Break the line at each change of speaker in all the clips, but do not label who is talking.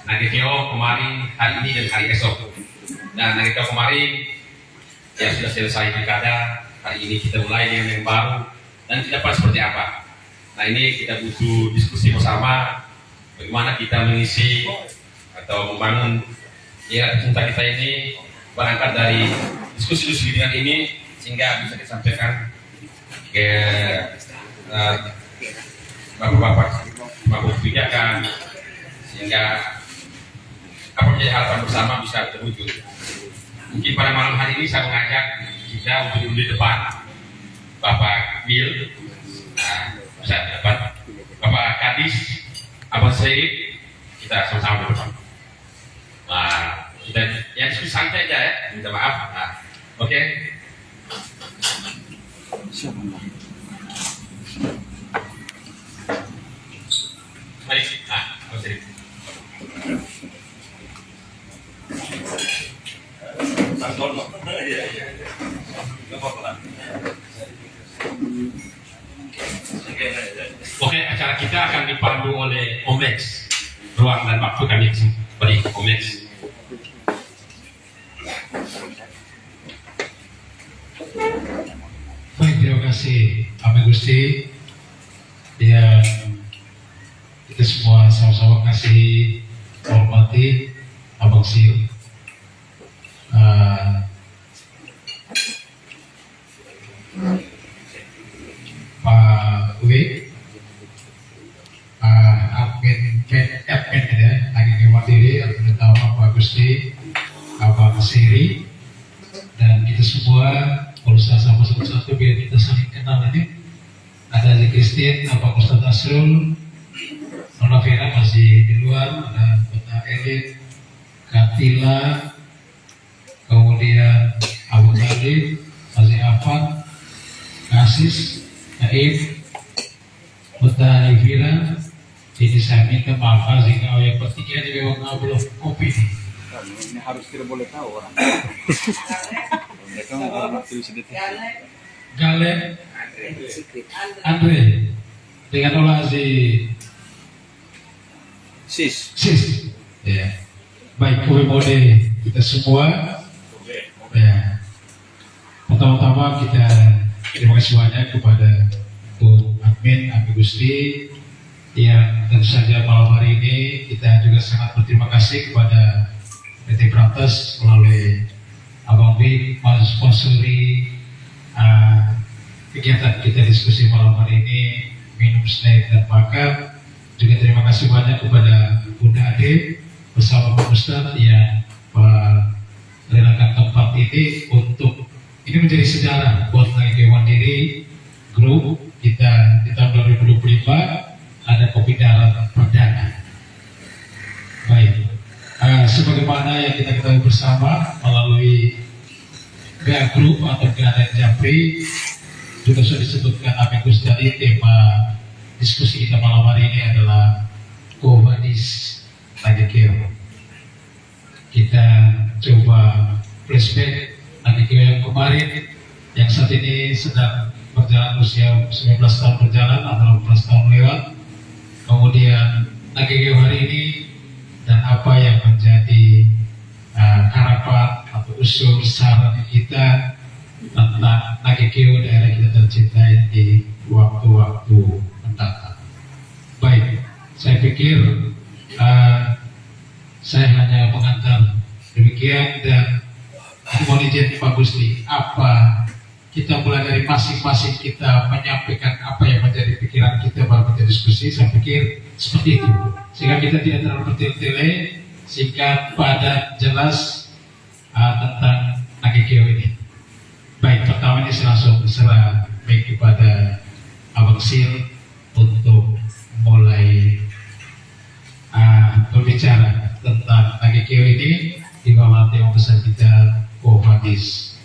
Nagekeo kemarin, hari ini dan hari esok. Dan Nagekeo kemarin ya sudah selesai pilkada. Hari ini kita mulai dengan yang baru dan ke depan seperti apa. Nah ini kita butuh diskusi bersama bagaimana kita mengisi atau membangun ya cinta kita ini berangkat dari diskusi-diskusi dengan ini sehingga bisa disampaikan ke bapak-bapak kebijakan sehingga apa menjadi harapan bersama bisa terwujud. Mungkin pada malam hari ini saya mengajak kita untuk duduk di depan Bapak Bill, bisa di depan Bapak Kadis, Abang Syed, kita sama-sama di depan. Nah, kita ya diskusi santai aja ya, minta maaf. Nah, oke. Mari, Abang Syed. Oke, acara kita akan dipandu oleh Omex. Ruang dan waktu kami beri Omex.
Baik, terima kasih Amin Gusti. Ya, kita semua sama-sama kasih hormati Abang Sil. Pak Uwe, admin ya, lagi Mandiri, admin utama Pak Gusti, Abang Siri, dan kita semua berusaha sama satu-satu biar kita saling kenal ini. Ada Zi Christine, Abang Ustadz Asrul, Nona Vera masih di luar, ada Kota Elit, Katila, kemudian Abu Talib, masih Afan, Kasis, Naib, Kota Ivira. Ini saya minta maaf jika yang bertiga ini memang belum kopi nih.
Ini harus tidak boleh tahu orang. Mereka nggak tulis sedikit.
Galen, Andre, dengan olah
Sis.
Ya. Baik, kue mode kita semua. Ya. Pertama-tama kita terima kasih banyak kepada Bu Admin Abi Gusti yang tentu saja malam hari ini kita juga sangat berterima kasih kepada PT Prantas melalui Abang Big mensponsori kegiatan kita diskusi malam hari ini, minum snack dan makan. Juga terima kasih banyak kepada Bunda Ade bersama Pak Ustadz yang merelakan tempat ini untuk ini menjadi sejarah buat Nagekeo Mandiri Group kita di tahun 2025 ada kopi darat perdana. Baik, sebagaimana yang kita ketahui bersama melalui GA Group atau GA Japri juga sudah disebutkan Amikus tadi, tema diskusi kita malam hari ini adalah Kovadis Nagekeo. Kita coba flashback Nagekeo yang kemarin yang saat ini sedang berjalan usia 19 tahun berjalan atau 18 tahun lewat. Kemudian Nagekeo hari ini dan apa yang menjadi harapan atau usul saran kita tentang Nagekeo daerah kita tercinta di waktu-waktu mendatang. Baik, saya pikir saya hanya mengantar demikian dan mohon izin Pak Gusti, apa kita mulai dari masing-masing kita menyampaikan apa yang menjadi pikiran kita baru kita diskusi. Saya pikir seperti itu sehingga kita tidak terlalu bertele-tele, singkat, padat, jelas tentang Nagekeo ini. Baik, pertama ini saya langsung berserah baik kepada Abang Sil untuk mulai berbicara tentang Nagekeo ini di bawah tema besar kita Kovadis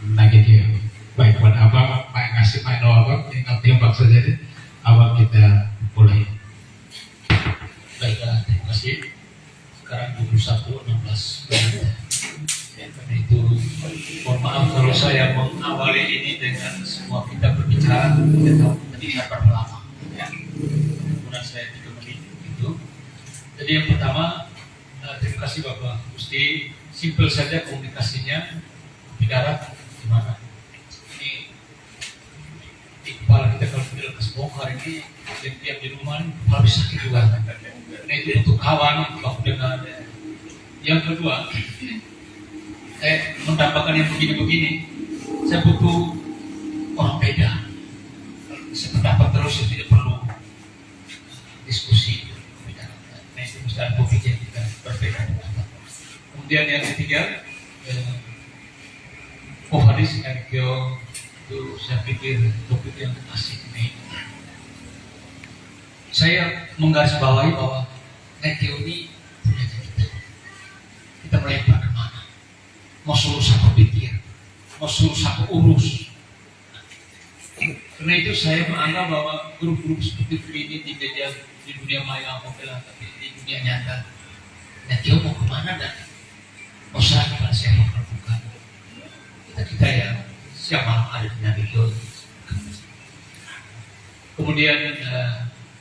Nagekeo. Baik, buat Abang, Pak ngasih Pak doa Abang, tinggal tembak saja deh. Abang kita mulai.
Baiklah, terima kasih. Sekarang 21:16 karena itu mohon maaf kalau saya mengawali ini dengan semua kita berbicara tentang pendidikan berlama ya. Kemudian saya 3 menit itu. Jadi Jadi yang pertama, terima kasih Bapak Gusti. Simpel saja komunikasinya di darat gimana. Ini di kepala kita kalau tidak kesbongkar ini tiap di rumah ini habis sakit juga. Nah itu untuk kawan, baku dengan. Yang kedua, mendapatkan yang begini-begini, saya butuh orang beda. Saya pendapat terus, saya tidak perlu diskusi. Nah itu mesti ada topik yang kita berbeda. Kemudian yang ketiga, hadis Erkio itu saya pikir topik yang asik ini. Saya menggarisbawahi bahwa Erkio ini punya kita. Kita melempar kemana? Mau suruh satu pikir, mau suruh satu urus. Karena itu saya menganggap bahwa grup-grup seperti ini di media di dunia maya maupun tapi di dunia nyata, Erkio mau kemana dan mau serah kepada siapa kalau bukan kita yang siapa ada di Nabi itu. Kemudian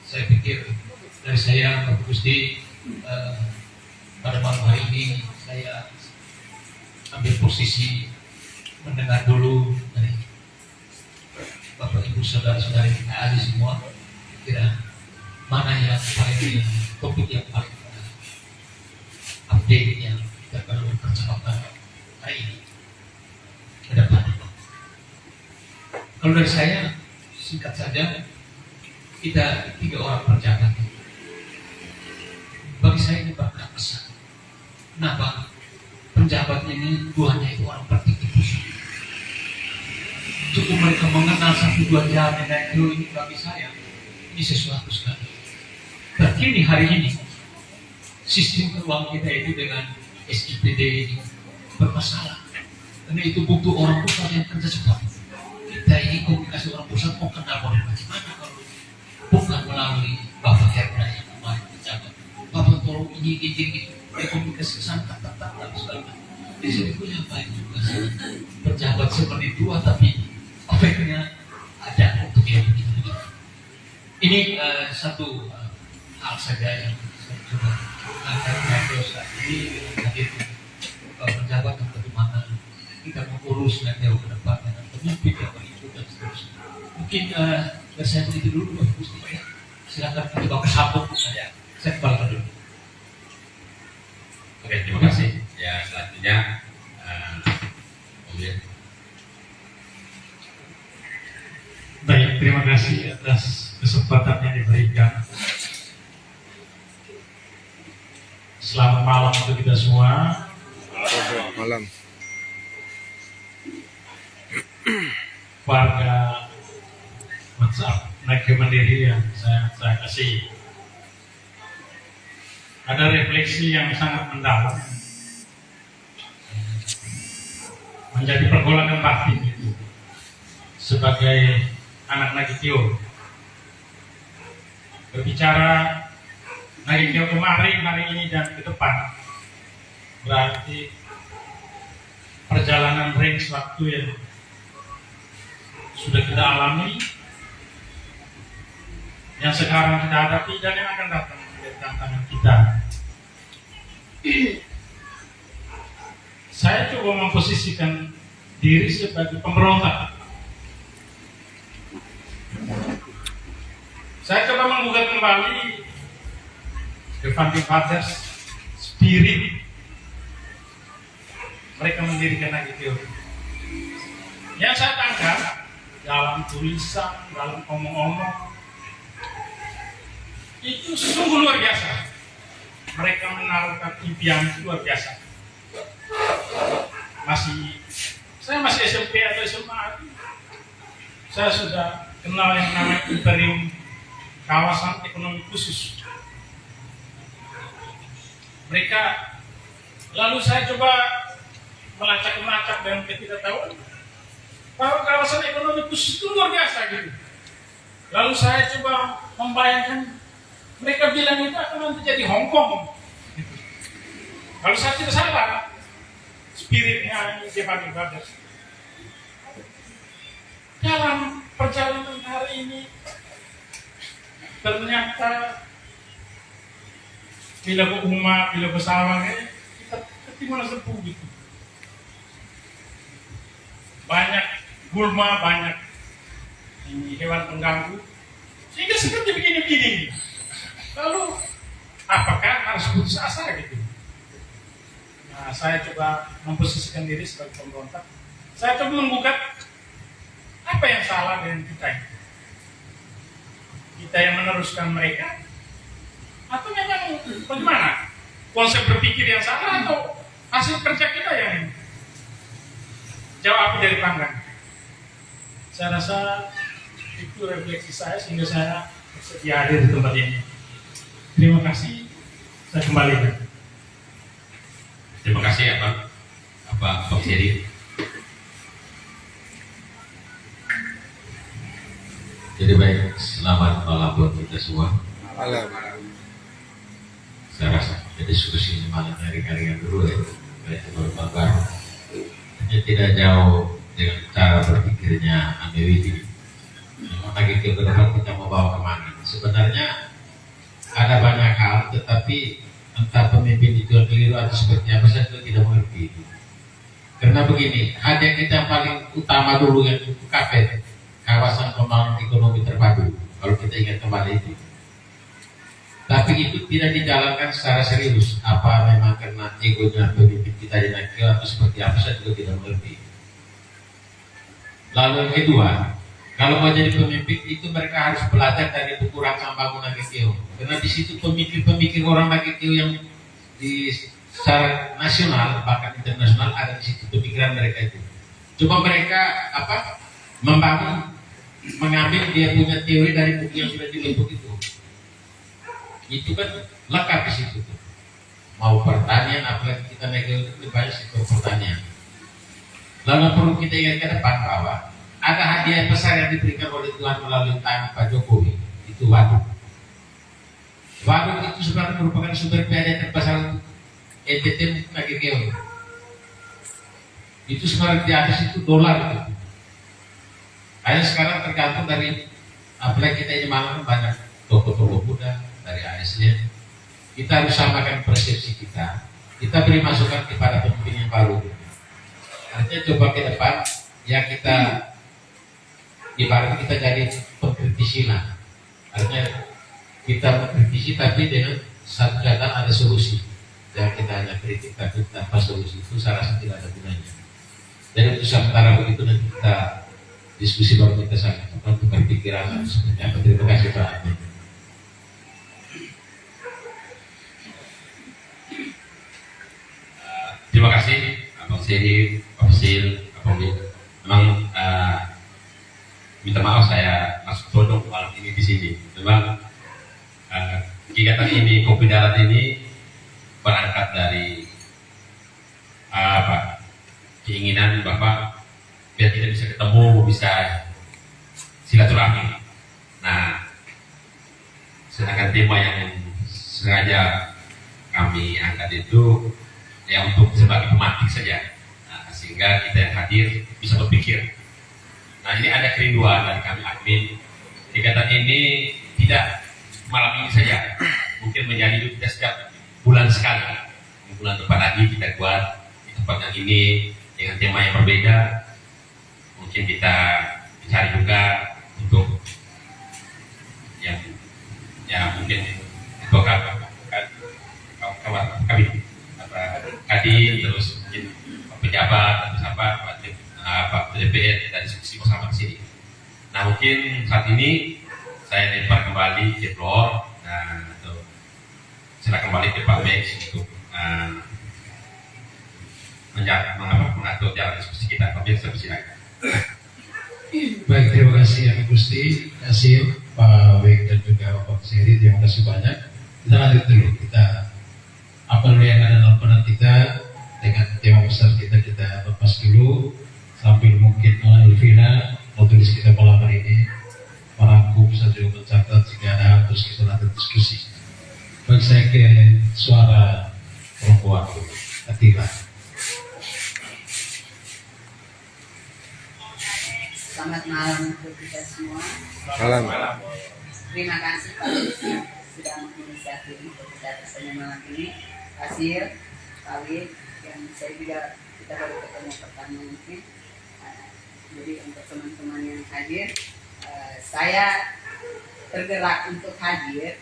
saya pikir dari saya Bapak Gusti pada malam hari ini saya ambil posisi mendengar dulu dari Bapak Ibu saudara-saudari kita ahli semua, kira mana yang paling topik yang paling update yang kita perlu percepatkan hari ini ke depan. Kalau dari saya singkat saja, kita 3 orang penjabat. Bagi saya ini bakal pesan. Kenapa? Penjabat ini duanya itu orang bertitik pusat. Cukup mereka mengenal 1-2 jam itu ini bagi saya ini sesuatu sekali. Terkini hari ini sistem keuangan kita itu dengan SIPD ini bermasalah. Karena itu butuh orang pusat yang kerja cepat. Kita ini komunikasi orang pusat mau kenal boleh bagaimana kalau bukan melalui Bapak Herna yang kemarin penjabat. Bapak tolong ini gitu. Komunikasi kesana tak sekali. Di sini punya baik juga sih. Penjabat seperti 2 tapi efeknya ada untuk yang begitu. Ini satu hal saja yang saya coba angkat dosa ini hadir penjabat yang bagaimana kita mengurus nanti ke depan dengan pemimpin yang begitu dan seterusnya. Mungkin saya begitu dulu Bapak Gusti ya. Silakan kita bawa sabuk saya kembalikan dulu.
Oke, terima kasih. Ya, selanjutnya
Baik, terima kasih atas kesempatan yang diberikan. Selamat malam untuk kita semua.
Malam.
Warga WhatsApp Nagih Mandiri yang saya kasih. Ada refleksi yang sangat mendalam menjadi pergolakan batin itu sebagai anak Nagitio. Berbicara Nagitio kemarin, hari ini dan ke depan berarti perjalanan range waktu yang sudah kita alami, yang sekarang kita hadapi dan yang akan datang menjadi tantangan kita. Saya coba memposisikan diri sebagai pemberontak. Saya coba menggugat kembali the Founding Fathers spirit mereka mendirikan Nagitio. Yang saya tangkap dalam tulisan, dalam omong-omong itu sungguh luar biasa. Mereka menaruhkan impian luar biasa. Saya masih SMP atau SMA, saya sudah kenal yang namanya imperium kawasan ekonomi khusus. Mereka, lalu saya coba melacak dan kita tahu bahwa kawasan ekonomi khusus itu luar biasa gitu. Lalu saya coba membayangkan mereka bilang itu akan nanti jadi Hong Kong. Kalau saya tidak salah, spiritnya ini Founding Fathers. Dalam perjalanan hari ini ternyata
bila ke umat, bila bersama kita ketemu sepuh gitu. Banyak gulma, banyak ini hewan pengganggu, sehingga seperti begini-begini. Lalu apakah harus putus asa gitu? Nah, saya coba memposisikan diri sebagai pemberontak. Saya coba menggugat apa yang salah dengan kita ini. Kita yang meneruskan mereka, atau memang bagaimana? Konsep berpikir yang salah atau hasil kerja kita yang jawab api dari panggang? Saya rasa itu refleksi saya sehingga saya bersedia hadir di tempat ini. Terima kasih. Saya kembalikan.
Terima kasih Pak Seri.
Jadi baik, selamat malam buat kita semua.
Malam.
Saya rasa diskusi ini malam hari-hari yang dulu ya, baik baru. Hanya tidak jauh dengan cara berpikirnya Amewidi. Memang lagi ke depan kita mau bawa kemana? Sebenarnya ada banyak hal, tetapi entah pemimpin itu yang keliru atau seperti apa saya juga tidak mengerti. Karena begini, hadiah kita yang paling utama dulu yang KP, kawasan pembangunan ekonomi terpadu. Kalau kita ingat kembali itu. Tapi itu tidak dijalankan secara serius. Apa memang karena egonya pemimpin kita dinakil atau seperti apa saya juga tidak mengerti. Lalu yang kedua, kalau mau jadi pemimpin itu mereka harus belajar dari buku rancang bangunan Nakitio. Karena di situ pemikir-pemikir orang Nakitio yang di secara nasional bahkan internasional ada di situ pemikiran mereka itu. Coba mereka membangun, mengambil dia punya teori dari buku yang sudah dibentuk itu kan lengkap di situ. Mau pertanian, apalagi kita naik ke banyak sektor pertanian. Lalu perlu kita ingat ke depan bahwa ada hadiah besar yang diberikan oleh Tuhan melalui tangan Pak Jokowi, itu waduk. Waduk itu sebenarnya merupakan sumber biaya terbesar NTT Nakitio. Itu sebenarnya di atas itu dolar itu. Hanya sekarang tergantung dari apalagi kita ini malam banyak toko-toko muda dari ASN. Kita harus samakan persepsi kita. Kita beri masukan kepada pemimpin yang baru. Artinya coba ke depan ya kita ibarat kita jadi pengkritisi lah. Artinya kita mengkritisi tapi dengan satu catatan ada solusi. Jangan kita hanya kritik tapi tanpa solusi, itu saya rasa tidak ada gunanya. Jadi itu sementara begitu nanti kita diskusi baru kita sangat untuk berpikiran seperti apa. Terima kasih Pak Admin.
Terima kasih Abang Seri, Pak Sil, Abang Bin. Memang minta maaf saya masuk todong malam ini di sini. Memang kegiatan ini, Kopi Darat ini berangkat dari keinginan Bapak biar kita bisa ketemu, bisa silaturahmi. Nah, sedangkan tema yang sengaja kami angkat itu ya untuk sebagai pemantik saja, sehingga kita yang hadir bisa berpikir. Nah, ini ada kerinduan dari kami admin. Kegiatan ini tidak malam ini saja, mungkin menjadi kita setiap bulan sekali. Bulan depan lagi kita buat di tempat yang ini dengan tema yang berbeda. Mungkin kita cari juga untuk yang mungkin itu kawan kami Kadin, terus mungkin pejabat atau Pak DPR kita diskusi bersama di sini. Nah, mungkin saat ini saya lempar kembali ke floor dan silakan kembali ke Pak Max untuk mengatur jalan diskusi kita. Pak Max, silakan.
Baik, terima kasih Yang Gusti, kasih Pak Wek dan juga Pak Seri, terima kasih banyak. Kita lanjut dulu, kita apa dulu yang ada dalam peran kita dengan tema besar kita lepas dulu sambil mungkin Elvina mau tulis kita malam hari ini merangkum saja mencatat jika ada hal terus kita lanjut diskusi. Baik, saya ke suara perempuan dulu, Atila.
Selamat malam untuk kita semua.
Malam.
Terima kasih Pak sudah menginisiasi untuk kita rasanya malam ini hasil kawin yang saya juga kita baru ketemu pertama mungkin. Jadi untuk teman-teman yang hadir, saya tergerak untuk hadir.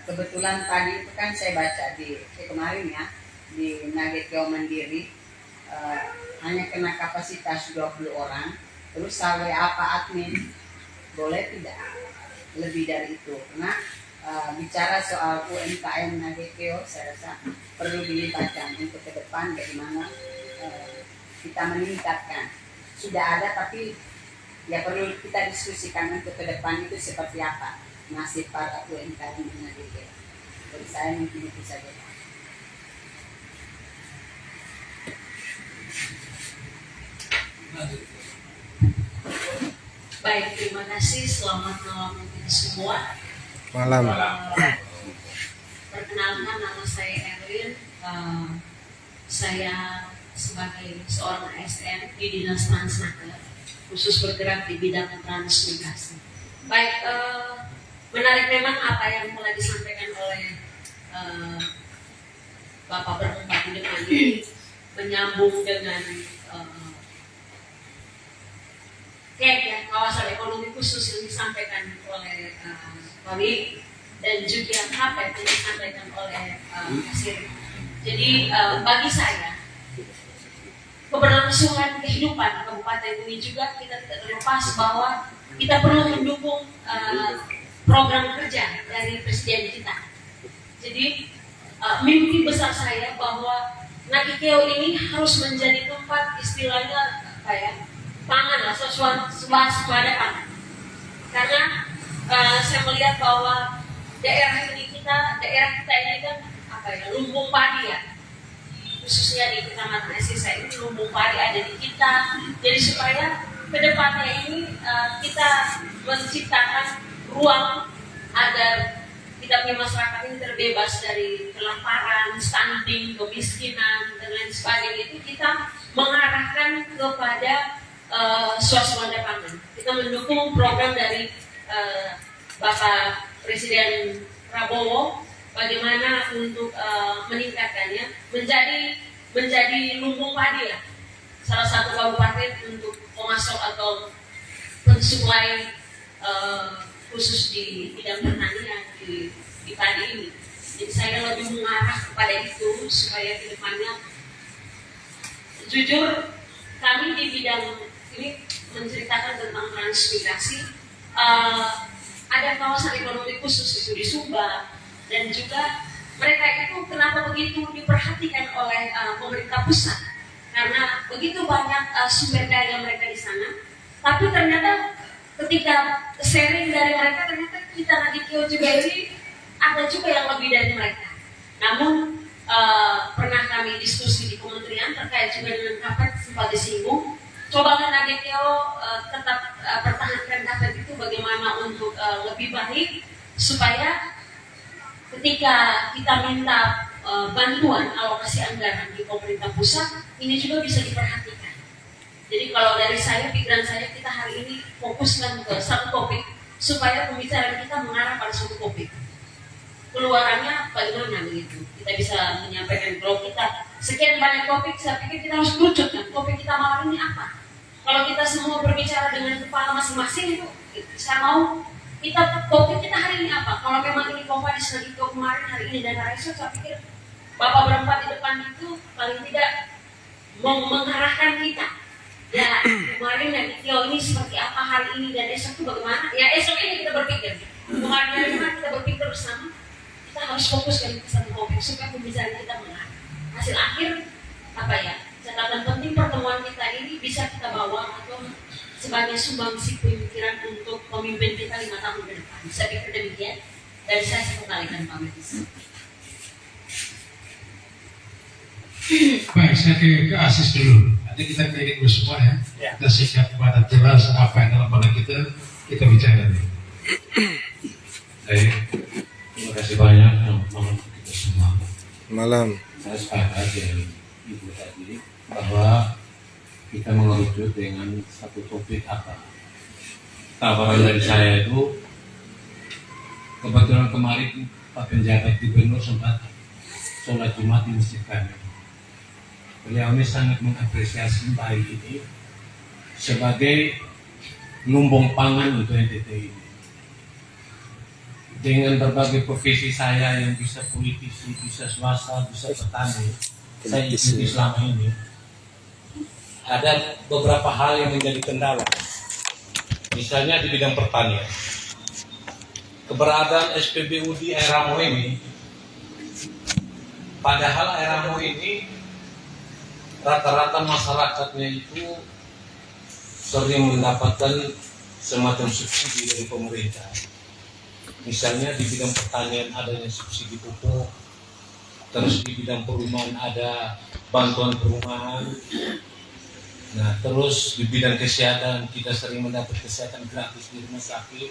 Kebetulan tadi itu kan saya baca di kemarin ya di Nagekeo Mandiri, hanya kena kapasitas 20 orang. Terus saya apa admin boleh tidak lebih dari itu, karena bicara soal UMKM Nagekeo saya rasa perlu dilibatkan untuk ke depan bagaimana kita meningkatkan. Sudah ada tapi ya perlu kita diskusikan untuk ke depan itu seperti apa nasib para UMKM Nagekeo. Jadi saya mungkin itu saja.
Baik, terima kasih. Selamat malam untuk semua.
Malam.
Perkenalkan, nama saya Erwin. Saya sebagai seorang ASN di Dinas Transnaker, khusus bergerak di bidang transmigrasi. Baik, menarik memang apa yang telah disampaikan oleh Bapak berempat di depan ini, menyambung dengan ya, kawasan ekonomi khusus yang disampaikan oleh Kami dan juga apa yang disampaikan oleh Kasir. Jadi bagi saya keberlangsungan kehidupan kabupaten ini juga kita tidak terlepas bahwa kita perlu mendukung program kerja dari Presiden kita. Jadi mimpi besar saya bahwa Nagekeo ini harus menjadi tempat istilahnya apa ya, pangan lah, swasembada pangan. Karena saya melihat bahwa daerah kita ini kan apa ya, lumbung padi ya, khususnya di Kecamatan Sisa ini lumbung padi ada di kita. Jadi supaya kedepannya ini kita menciptakan ruang agar kita punya masyarakat ini terbebas dari kelaparan, stunting, kemiskinan dan lain sebagainya, itu kita mengarahkan kepada swasembada pangan. Kita mendukung program dari Bapak Presiden Prabowo bagaimana untuk meningkatkannya menjadi lumbung padi ya, salah satu kabupaten untuk pemasok atau pensuplai khusus di bidang pertanian di padi ini. Jadi saya lebih mengarah kepada itu supaya kedepannya, jujur kami di bidang ini menceritakan tentang transmigrasi, ada kawasan ekonomi khusus itu di Sumba, dan juga mereka itu kenapa begitu diperhatikan oleh pemerintah pusat, karena begitu banyak sumber daya mereka di sana. Tapi ternyata ketika sharing dari mereka, ternyata kita Nagekeo juga ini ada juga yang lebih dari mereka. Namun pernah kami diskusi di kementerian terkait juga dengan KAPET, sempat disinggung. Coba Nagekeo tetap pertahankan KAPET itu bagaimana untuk lebih baik, supaya ketika kita minta bantuan alokasi anggaran di pemerintah pusat, ini juga bisa diperhatikan. Jadi kalau dari saya, pikiran saya, kita hari ini fokuskan ke satu topik supaya pembicaraan kita mengarah pada satu topik. Keluarannya bagaimana begitu? Kita bisa menyampaikan kalau kita sekian banyak topik, saya pikir kita harus kerucutkan topik kita malam ini apa. Kalau kita semua berbicara dengan kepala masing-masing itu, saya mau kita topik kita hari ini apa. Kalau memang ini Kompas Nagekeo kemarin, hari ini dana esok, saya pikir Bapak berempat di depan itu paling tidak mengarahkan kita. Ya kemarin Nagekeo ini seperti apa, hari ini dan esok itu bagaimana. Ya esok ini kita berpikir, kemarin hari ini kita berpikir bersama. Kita harus fokus ke satu topik supaya pembicaraan kita mengarah. Hasil akhir apa ya, catatan penting pertemuan kita ini bisa kita bawa atau sebagai sumbangsi pemikiran untuk pemimpin kita 5 tahun ke depan. Saya pikir demikian. Dan saya kembalikan pamit.
Baik, saya ke Asis dulu. Nanti kita keliling dulu semua ya. Kita siap pada jelas apa yang dalam kepala kita bicara dulu.
Baik, terima kasih banyak teman-teman kita semua.
Malam.
Saya sepakat dengan Ibu tadi bahwa kita mengerucut dengan satu topik apa. Tawaran dari saya itu Kebetulan kemarin Pak Penjabat Gubernur sempat sholat Jumat di masjid kami. Beliau ini sangat mengapresiasi bayi ini sebagai lumbung pangan untuk NTT ini. Dengan berbagai profesi saya yang bisa politisi, bisa swasta, bisa petani, saya ikuti selama ini. Ada beberapa hal yang menjadi kendala. Misalnya di bidang pertanian. Keberadaan SPBU di Airamo ini, padahal Airamo ini rata-rata masyarakatnya itu sering mendapatkan semacam subsidi dari pemerintah. Misalnya di bidang pertanian adanya subsidi pupuk, terus di bidang perumahan ada bantuan perumahan. Nah, terus di bidang kesehatan kita sering mendapat kesehatan gratis di rumah sakit.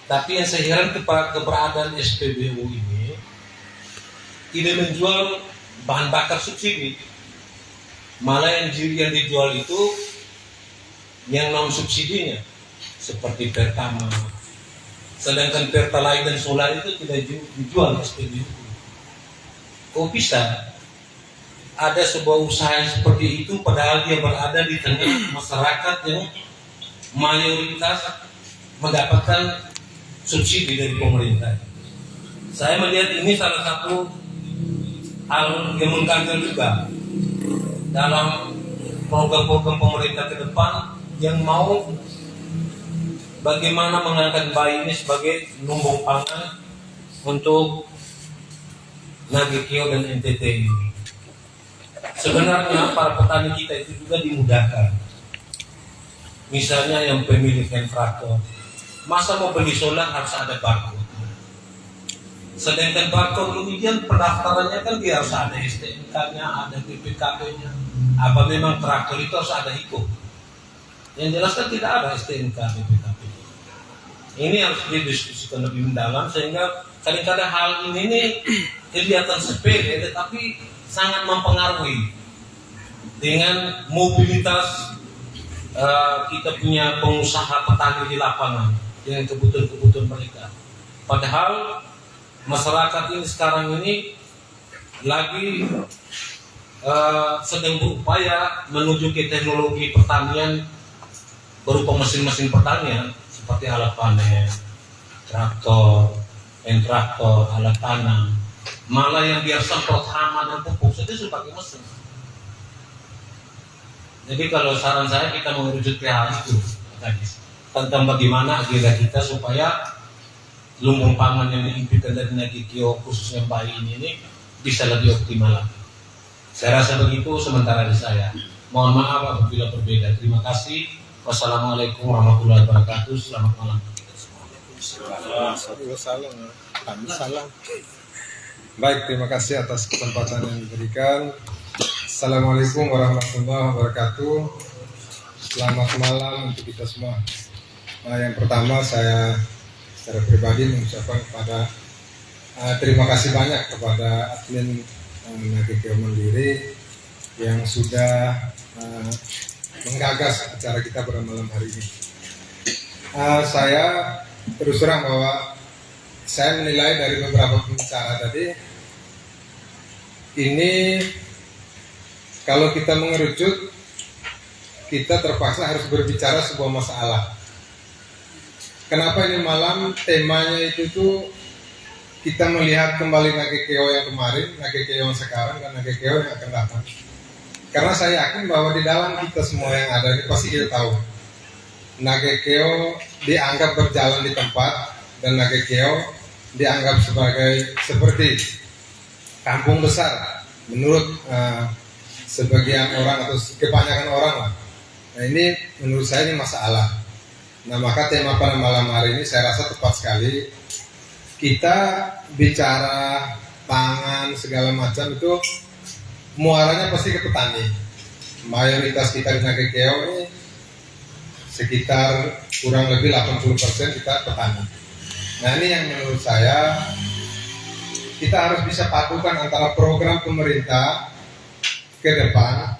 Tapi yang saya heran keberadaan SPBU ini tidak menjual bahan bakar subsidi. Malah yang dijual itu yang non subsidinya seperti Pertamax. Sedangkan Pertalite dan solar itu tidak dijual SPBU. Kok bisa ada sebuah usaha yang seperti itu padahal dia berada di tengah masyarakat yang mayoritas mendapatkan subsidi dari pemerintah. Saya melihat ini salah satu hal yang mengganjal juga dalam program-program pemerintah ke depan yang mau bagaimana mengangkat bayi ini sebagai lumbung pangan untuk Nagekeo dan NTT ini. Sebenarnya para petani kita itu juga dimudahkan. Misalnya yang pemilik traktor, masa mau beli solar harus ada barcode. Sedangkan barcode kemudian pendaftarannya kan dia harus ada STNK-nya, ada BPKB-nya. Apa memang traktor itu harus ada IKO? Yang jelas kan tidak ada STNK, BPKB. Ini harus didiskusikan lebih mendalam sehingga kadang-kadang hal ini kelihatan sepele tetapi sangat mempengaruhi dengan mobilitas kita punya pengusaha petani di lapangan dengan kebutuhan-kebutuhan mereka. Padahal masyarakat ini sekarang ini lagi sedang berupaya menuju ke teknologi pertanian berupa mesin-mesin pertanian seperti alat panen, traktor, traktor, alat tanam. Malah yang biar semprot hama dan pupuk itu sudah pakai mesin. Jadi kalau saran saya kita merujuk ke hal itu tentang bagaimana agenda kita supaya lumbung pangan yang diimpikan dari Nagekeo khususnya bayi ini bisa lebih optimal. Saya rasa begitu sementara dari saya. Mohon maaf apabila berbeda. Terima kasih. Wassalamualaikum warahmatullahi wabarakatuh. Selamat malam.
Salam. Baik, terima kasih atas kesempatan yang diberikan. Assalamualaikum warahmatullahi wabarakatuh. Selamat malam untuk kita semua. Yang pertama saya secara pribadi mengucapkan kepada terima kasih banyak kepada admin Nagekeo Mandiri yang sudah menggagas acara kita pada malam hari ini. Saya terus terang bahwa saya menilai dari beberapa pembicara tadi ini kalau kita mengerucut kita terpaksa harus berbicara sebuah masalah. Kenapa ini malam temanya itu tuh kita melihat kembali Nagekeo yang kemarin, Nagekeo yang sekarang dan Nagekeo yang akan datang. Karena saya yakin bahwa di dalam kita semua yang ada ini pasti kita tahu Nagekeo dianggap berjalan di tempat dan Nagekeo dianggap sebagai seperti kampung besar menurut sebagian orang atau kebanyakan orang lah. Nah ini menurut saya ini masalah. Nah maka tema pada malam hari ini saya rasa tepat sekali. Kita bicara pangan segala macam itu muaranya pasti ke petani. Mayoritas kita di Nagekeo ini sekitar kurang lebih 80% kita petani. Nah ini yang menurut saya kita harus bisa padukan antara program pemerintah ke depan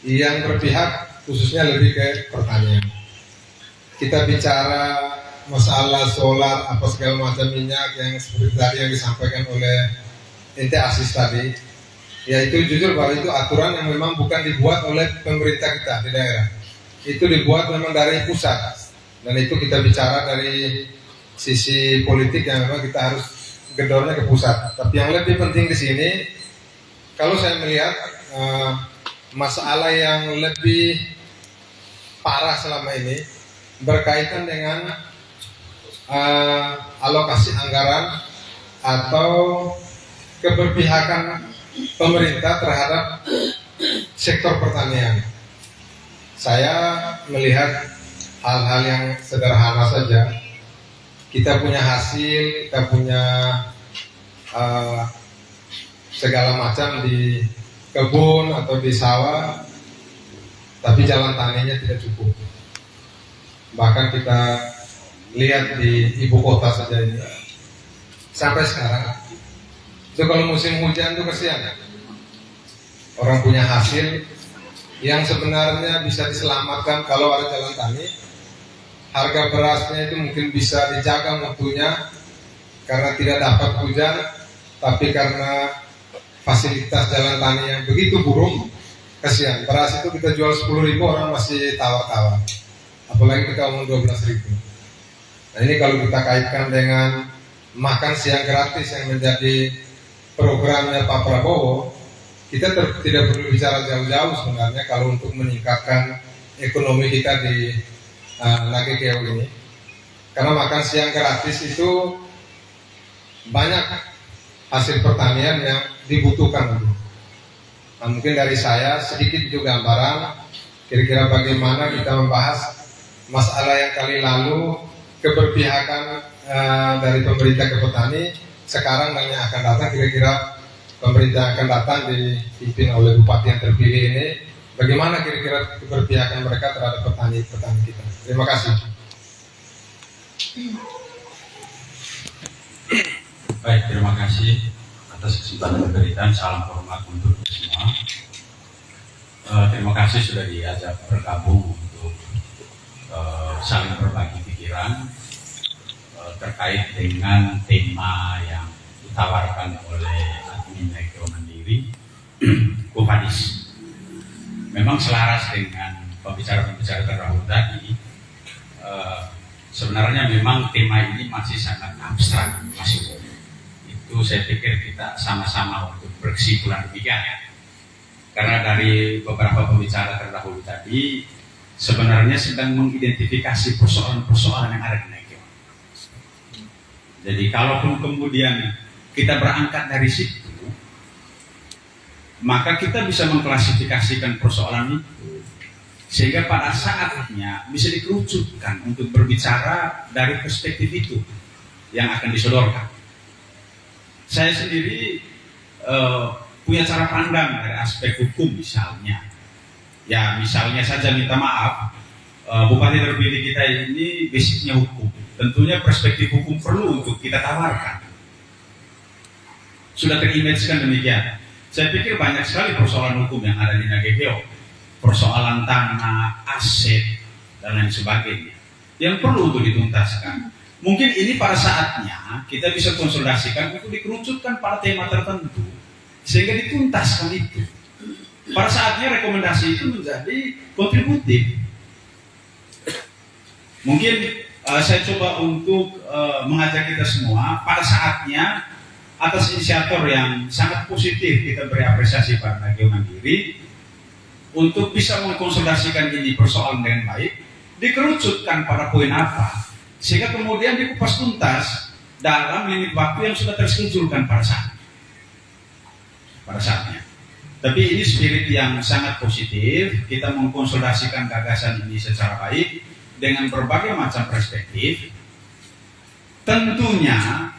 yang berpihak khususnya lebih ke pertanian. Kita bicara masalah solar apa segala macam minyak yang seperti tadi yang disampaikan oleh ente Asis tadi, ya itu jujur bahwa itu aturan yang memang bukan dibuat oleh pemerintah kita di daerah, itu dibuat memang dari pusat, dan itu kita bicara dari sisi politik yang memang kita harus gedornya ke pusat. Tapi yang lebih penting di sini, kalau saya melihat masalah yang lebih parah selama ini berkaitan dengan alokasi anggaran atau keberpihakan pemerintah terhadap sektor pertanian. Saya melihat hal-hal yang sederhana saja. Kita punya hasil, kita punya segala macam di kebun atau di sawah, tapi jalan taninya tidak cukup. Bahkan kita lihat di ibu kota saja ini, sampai sekarang itu kalau musim hujan itu kesian. Orang punya hasil yang sebenarnya bisa diselamatkan kalau ada jalan tani. Harga berasnya itu mungkin bisa dijaga mutunya karena tidak dapat hujan, tapi karena fasilitas jalan tani yang begitu buruk, kesian. Beras itu kita jual 10.000 orang masih tawar-tawar, apalagi kita ngomong 12.000. Nah ini kalau kita kaitkan dengan makan siang gratis yang menjadi programnya Pak Prabowo, kita tidak perlu bicara jauh-jauh sebenarnya kalau untuk meningkatkan ekonomi kita di Nagekeo ini. Karena makan siang gratis itu banyak hasil pertanian yang dibutuhkan. Nah, mungkin dari saya sedikit juga gambaran kira-kira bagaimana kita membahas masalah yang kali lalu, keberpihakan dari pemerintah ke petani. Sekarang dan yang akan datang, kira-kira pemerintah akan datang dipimpin oleh bupati yang terpilih ini, bagaimana kira-kira keberpihakan mereka terhadap petani-petani kita. Terima kasih.
Baik, terima kasih atas kesempatan diberikan. Salam hormat untuk semua. Terima kasih sudah diajak bergabung untuk saling berbagi pikiran terkait dengan tema yang ditawarkan oleh admin Nagekeo Mandiri, Kopradis. Memang selaras dengan pembicara-pembicara terdahulu tadi. Sebenarnya memang tema ini masih sangat abstrak, masih itu saya pikir kita sama-sama untuk berkesimpulan demikian ya. Karena dari beberapa pembicara terdahulu tadi sebenarnya sedang mengidentifikasi persoalan-persoalan yang ada di Nagekeo. Jadi kalaupun kemudian kita berangkat dari situ, maka kita bisa mengklasifikasikan persoalan itu sehingga pada saatnya bisa dikerucutkan untuk berbicara dari perspektif itu yang akan disodorkan. Saya sendiri punya cara pandang dari aspek hukum misalnya. Ya misalnya saja minta maaf, bupati terpilih kita ini basicnya hukum. Tentunya perspektif hukum perlu untuk kita tawarkan. Sudah terimajinkan demikian. Saya pikir banyak sekali persoalan hukum yang ada di Nagekeo. Persoalan tanah, aset, dan lain sebagainya yang perlu untuk dituntaskan. Mungkin ini pada saatnya kita bisa konsolidasikan untuk dikerucutkan pada tema tertentu sehingga dituntaskan itu. Pada saatnya rekomendasi itu menjadi kontributif. Mungkin saya coba untuk mengajak kita semua pada saatnya atas inisiator yang sangat positif kita beri apresiasi pada Nagekeo Mandiri untuk bisa mengkonsolidasikan ini persoalan dengan baik, dikerucutkan pada poin apa, sehingga kemudian dikupas tuntas dalam limit waktu yang sudah terschedulkan pada saatnya. Tapi ini spirit yang sangat positif, kita mengkonsolidasikan gagasan ini secara baik dengan berbagai macam perspektif. Tentunya,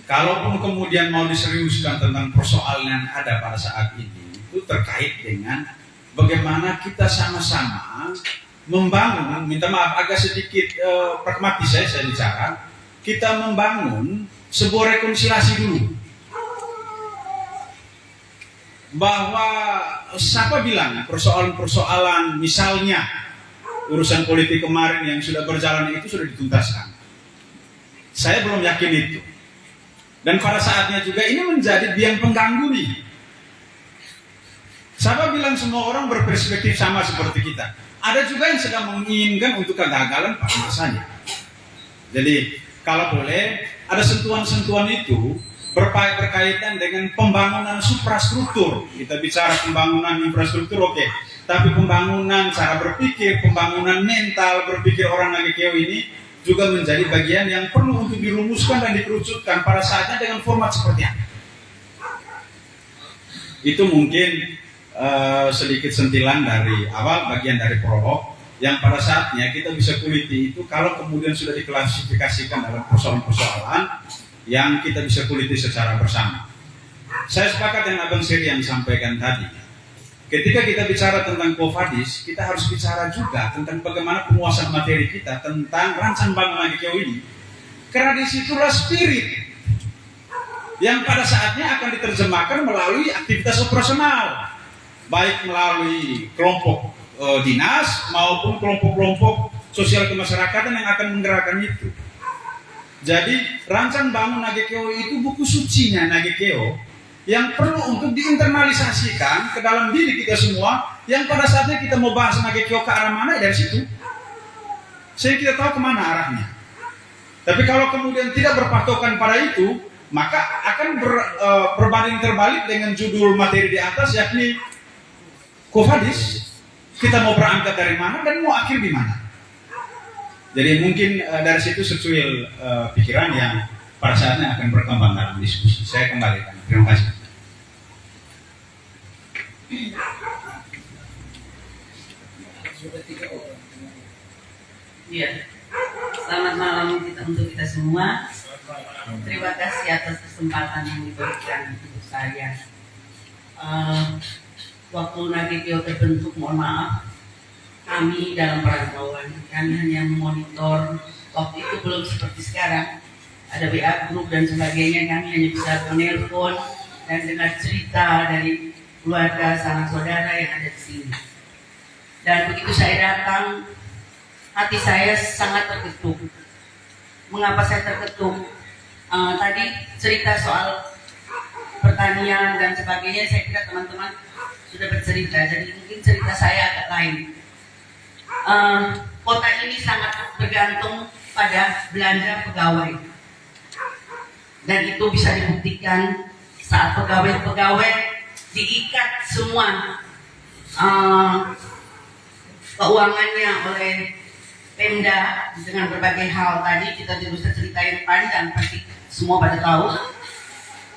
kalaupun kemudian mau diseriuskan tentang persoalan yang ada pada saat ini, itu terkait dengan bagaimana kita sama-sama membangun, minta maaf agak sedikit pragmatis saya bicara, kita membangun sebuah rekonsiliasi dulu. Bahwa siapa bilang persoalan-persoalan misalnya urusan politik kemarin yang sudah berjalan itu sudah dituntaskan. Saya belum yakin itu. Dan pada saatnya juga ini menjadi biang pengganggu nih. Siapa bilang semua orang berperspektif sama seperti kita? Ada juga yang sedang menginginkan untuk kegagalan pada masanya. Jadi kalau boleh ada sentuhan-sentuhan itu berkaitan dengan pembangunan suprastruktur. Kita bicara pembangunan infrastruktur, oke. Tapi pembangunan cara berpikir, pembangunan mental berpikir orang Nagekeo ini juga menjadi bagian yang perlu untuk dirumuskan dan dikerucutkan pada saatnya dengan format seperti apa. Itu mungkin sedikit sentilan dari awal, bagian dari prolog yang pada saatnya kita bisa kuliti itu kalau kemudian sudah diklasifikasikan dalam persoalan-persoalan yang kita bisa kuliti secara bersama. Saya sepakat dengan Abang Seri yang disampaikan tadi. Ketika kita bicara tentang Qofadis, kita harus bicara juga tentang bagaimana penguasaan materi kita tentang rancang bangunan Nagekeo ini. Karena disitulah spirit yang pada saatnya akan diterjemahkan melalui aktivitas operasional, baik melalui kelompok dinas maupun kelompok-kelompok sosial kemasyarakatan yang akan menggerakkan itu. Jadi rancang bangun Nagekeo itu buku sucinya Nagekeo yang perlu untuk diinternalisasikan ke dalam diri kita semua, yang pada saatnya kita mau bahas Nagekeo ke arah mana dari situ sehingga kita tahu kemana arahnya. Tapi kalau kemudian tidak berpatokan pada itu, maka akan berbanding terbalik dengan judul materi di atas, yakni Qofadis. Kita mau berangkat dari mana dan mau akhir di mana. Jadi mungkin dari situ secuil pikiran yang pada saatnya akan berkembang dalam diskusi. Saya kembalikan. Terima kasih.
Iya. Selamat malam untuk kita semua. Terima kasih atas kesempatan yang diberikan untuk saya. Waktu Nagekeo terbentuk, mohon maaf, kami dalam perantauan, kami hanya memonitor. Waktu itu belum seperti sekarang, ada WA group dan sebagainya. Kami hanya bisa menelpon dan dengar cerita dari keluarga sanak saudara yang ada di sini. Dan begitu saya datang, hati saya sangat terketuk. Mengapa saya terketuk? Tadi cerita soal pertanian dan sebagainya, saya kira teman-teman sudah bercerita. Jadi mungkin cerita saya agak lain. Kota ini sangat bergantung pada belanja pegawai. Dan itu bisa dibuktikan saat pegawai-pegawai diikat semua keuangannya oleh Pemda dengan berbagai hal. Tadi kita tidak usah ceritain panjang, pasti semua pada tahu.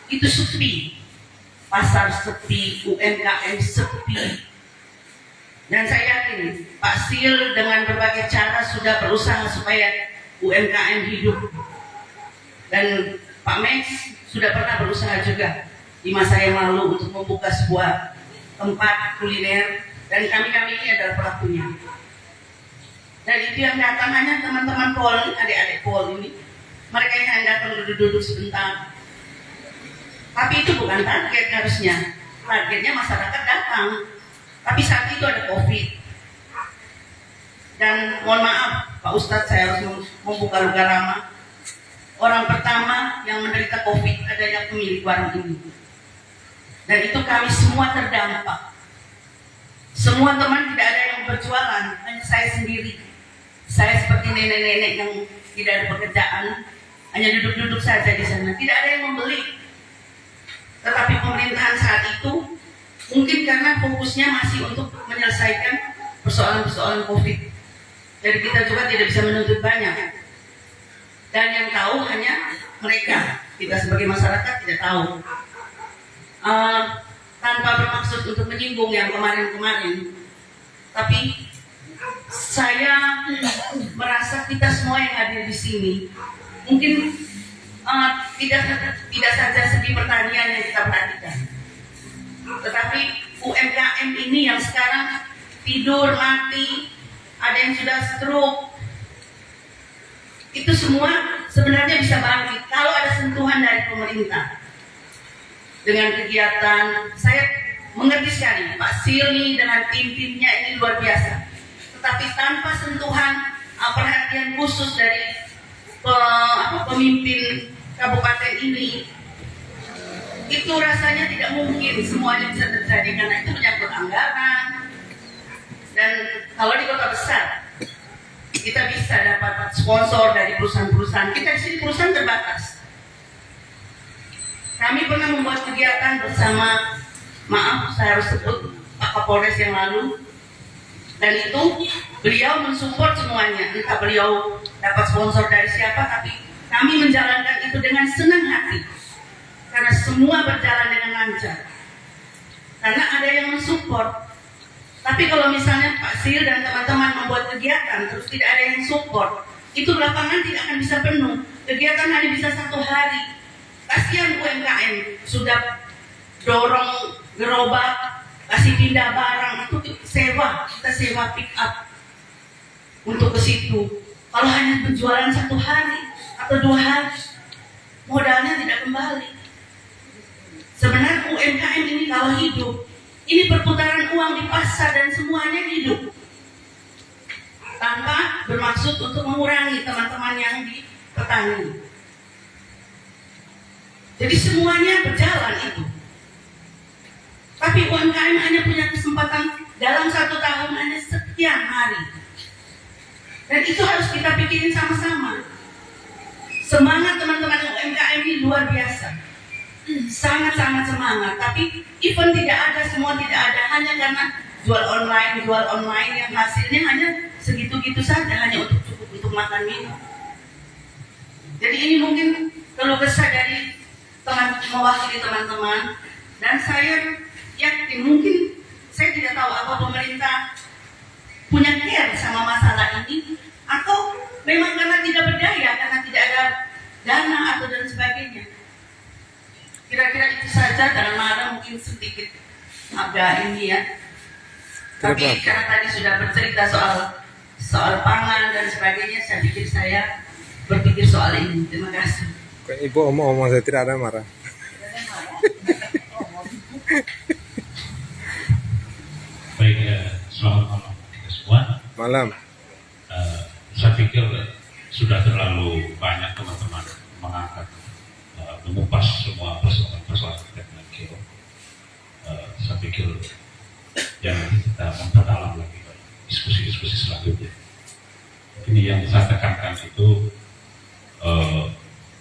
Itu sepi, pasar sepi, UMKM sepi. Dan saya yakin Pak Sil dengan berbagai cara sudah berusaha supaya UMKM hidup. Dan Pak Max sudah pernah berusaha juga di masa yang lalu untuk membuka sebuah tempat kuliner, dan kami ini adalah pelakunya. Dan itu yang datang hanya teman-teman Pol, adik-adik Pol ini. Mereka yang datang duduk-duduk sebentar. Tapi itu bukan target harusnya. Targetnya masyarakat datang. Tapi saat itu ada COVID. Dan mohon maaf Pak Ustadz, saya harus membuka luka lama. Orang pertama yang menderita COVID adalah pemilik warung ini. Dan itu kami semua terdampak. Semua teman tidak ada yang berjualan, hanya saya sendiri. Saya seperti nenek-nenek yang tidak ada pekerjaan, hanya duduk-duduk saja di sana. Tidak ada yang membeli. Tetapi pemerintahan saat itu mungkin karena fokusnya masih untuk menyelesaikan persoalan-persoalan COVID. Jadi kita juga tidak bisa menuntut banyak. Dan yang tahu hanya mereka. Kita sebagai masyarakat tidak tahu. Tanpa bermaksud untuk menyinggung yang kemarin-kemarin, tapi saya merasa kita semua yang hadir di sini mungkin tidak saja segi pertanian yang kita perhatikan, tetapi UMKM ini yang sekarang tidur mati, ada yang sudah stroke, itu semua sebenarnya bisa bangkit kalau ada sentuhan dari pemerintah. Dengan kegiatan, saya mengerti sekali Pak Silni dengan tim-timnya ini luar biasa. Tetapi tanpa sentuhan perhatian khusus dari pemimpin kabupaten ini, itu rasanya tidak mungkin semuanya bisa terjadi karena itu menyangkut anggaran. Dan kalau di kota besar kita bisa dapat sponsor dari perusahaan-perusahaan, kita di sini perusahaan terbatas. Kami pernah membuat kegiatan bersama, maaf saya harus sebut Pak Kapolres yang lalu, dan itu beliau mensupport semuanya, entah beliau dapat sponsor dari siapa, tapi kami menjalankan itu dengan senang hati karena semua berjalan dengan lancar karena ada yang mensupport. Tapi kalau misalnya Pak Sil dan teman-teman membuat kegiatan terus tidak ada yang support, itu lapangan tidak akan bisa penuh, kegiatan hanya bisa 1 hari. Kasihan UMKM, sudah dorong gerobak, kasih pindah barang, itu kita sewa pick up untuk ke situ. Kalau hanya penjualan 1 hari atau 2 hari, modalnya tidak kembali. Sebenarnya UMKM ini kalau hidup, ini perputaran uang di pasar dan semuanya hidup, tanpa bermaksud untuk mengurangi teman-teman yang di petani. Jadi semuanya berjalan itu. Tapi UMKM hanya punya kesempatan dalam 1 tahun hanya sekian hari. Dan itu harus kita pikirin sama-sama. Semangat teman-teman UMKM ini luar biasa. Sangat-sangat semangat. Tapi event tidak ada, semua tidak ada. Hanya karena jual online yang hasilnya hanya segitu-gitu saja. Hanya untuk cukup untuk makan minum. Jadi ini mungkin keluh kesah dari mewakili teman-teman. Dan saya yakin, mungkin saya tidak tahu apa pemerintah punya care sama masalah ini, atau memang karena tidak berdaya, karena tidak ada dana atau dan sebagainya. Kira-kira itu saja, dalam marah mungkin sedikit agak ini ya. Tapi karena tadi sudah bercerita soal pangan dan sebagainya, saya pikir saya berpikir soal ini. Terima kasih.
Ibu omong-omong saya tidak ada marah.
Baik, selamat malam semua.
Malam.
Saya pikir sudah terlalu banyak teman-teman mengangkat, mengupas semua persoalan dengan Kio. Saya pikir jangan kita memperdalam lagi diskusi-diskusi selanjutnya. Ini yang saya tekankan itu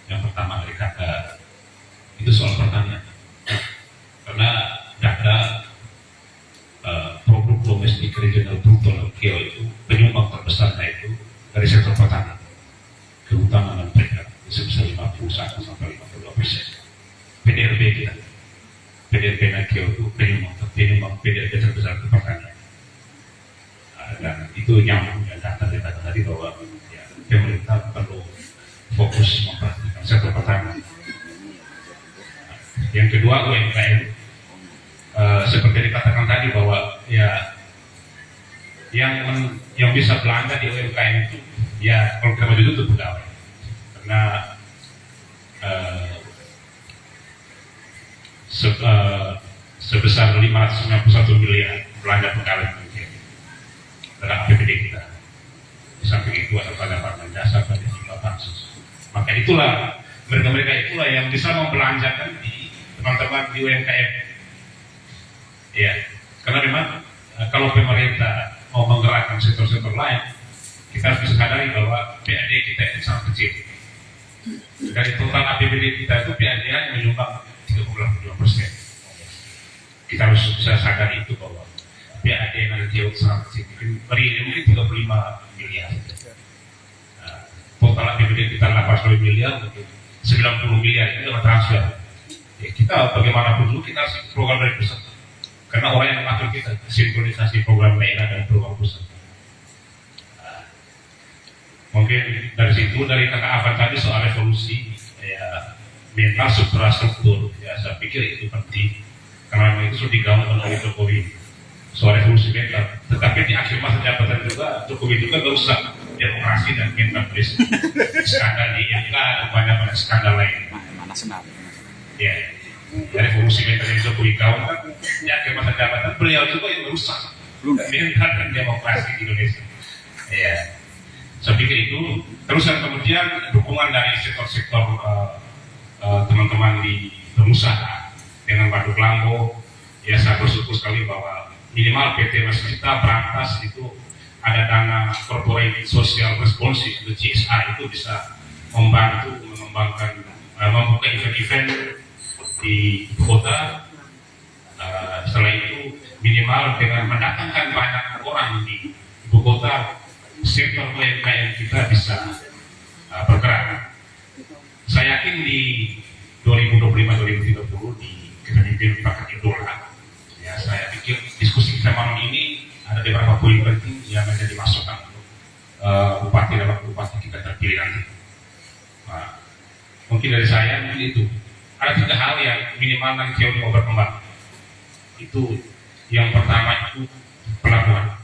yang pertama dari kata itu soal pertanian, karena data produk domestik regional brutal Kio itu penyumbang terbesarnya itu dari sektor pertanian, terutama dengan peringkat sebesar 51 sampai 52%. PDRB kita, PDRB Kio itu penyumbang PDRB terbesar ke pertanian. Dan itu nyambung ya data tadi bahwa ya, pemerintah perlu fokus memperhatikan sektor pertanian. Yang kedua UMKM, seperti dikatakan tadi bahwa ya yang bisa belanja di UMKM itu ya kalau kita jujur itu pegawai, karena sebesar 591 miliar belanja pegawai mungkin dalam APBD kita. Di samping itu ada pada jasa, pada jumlah pansus. Maka itulah mereka itulah yang bisa membelanjakan di teman-teman di UMKM. Ya, karena memang kalau pemerintah mau menggerakkan sektor-sektor lain, kita harus bisa sadari bahwa PAD kita itu sangat kecil. Dari total APBD kita itu PAD hanya menyumbang 32%. Kita harus bisa sadari itu bahwa PAD nanti jauh sangat kecil, mungkin 35 miliar. Total APBD kita 80 miliar, 90 miliar itu adalah transfer. Ya, kita bagaimanapun dulu kita harus program dari pusat, karena orang yang mengatur kita sinkronisasi program daerah dan program pusat. Mungkin dari situ, dari kata Afan tadi soal revolusi ya, mental suprastruktur, ya saya pikir itu penting karena memang itu sudah digaungkan oleh Jokowi soal revolusi mental. Tetapi di akhir masa jabatan juga Jokowi juga berusaha demokrasi dan mental based skandal di MK dan banyak skandal lain. Ya, revolusi mental yang Jokowi gaungkan di akhir masa jabatan beliau juga yang merusak mental dan demokrasi di Indonesia. Ya, saya pikir itu
Terus yang kemudian dukungan dari sektor-sektor teman-teman di pengusaha dengan Waduk Lambo, ya saya bersyukur sekali bahwa minimal PT Waskita Berantas itu ada dana corporate social responsibility atau CSR itu bisa membantu mengembangkan membuka event-event di ibu kota. Setelah itu minimal dengan mendatangkan banyak orang di ibu kota, sektor UMKM kita bisa bergerak. Saya yakin di 2025-2030 di kepemimpinan Pak Kadiola, ya saya pikir diskusi kita malam ini ada beberapa poin penting yang menjadi masukan untuk bupati dan wakil bupati kita terpilih nanti. Nah, mungkin dari saya mungkin itu ada 3 hal yang minimal nanti Kiau mau berkembang. Itu yang pertama itu pelabuhan,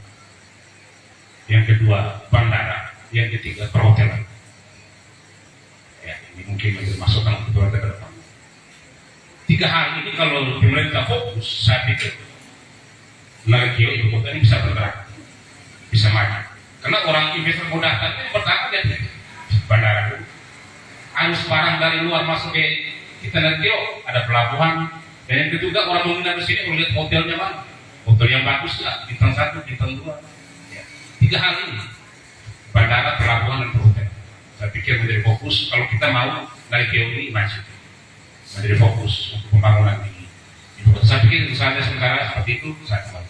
yang kedua bandara, yang ketiga perhotelan. Ya, ini mungkin menjadi masukan untuk kita ke depan. 3 hal ini kalau pemerintah fokus, saya pikir Kiau ibu kota ini bisa bergerak, bisa maju. Karena orang investor mau datang ini pertama dia bandara dulu. Harus barang dari luar masuk ke kita nanti ada pelabuhan. Dan yang kedua orang menginap di sini melihat hotelnya mana, hotel yang bagus lah, bintang 1, bintang 2. Ya. 3 hal ini, bandara, pelabuhan, dan perhotelan. Saya pikir menjadi fokus kalau kita mau dari Kiau ini maju, menjadi fokus untuk pembangunan ini. Saya pikir misalnya sementara seperti itu saya kembali.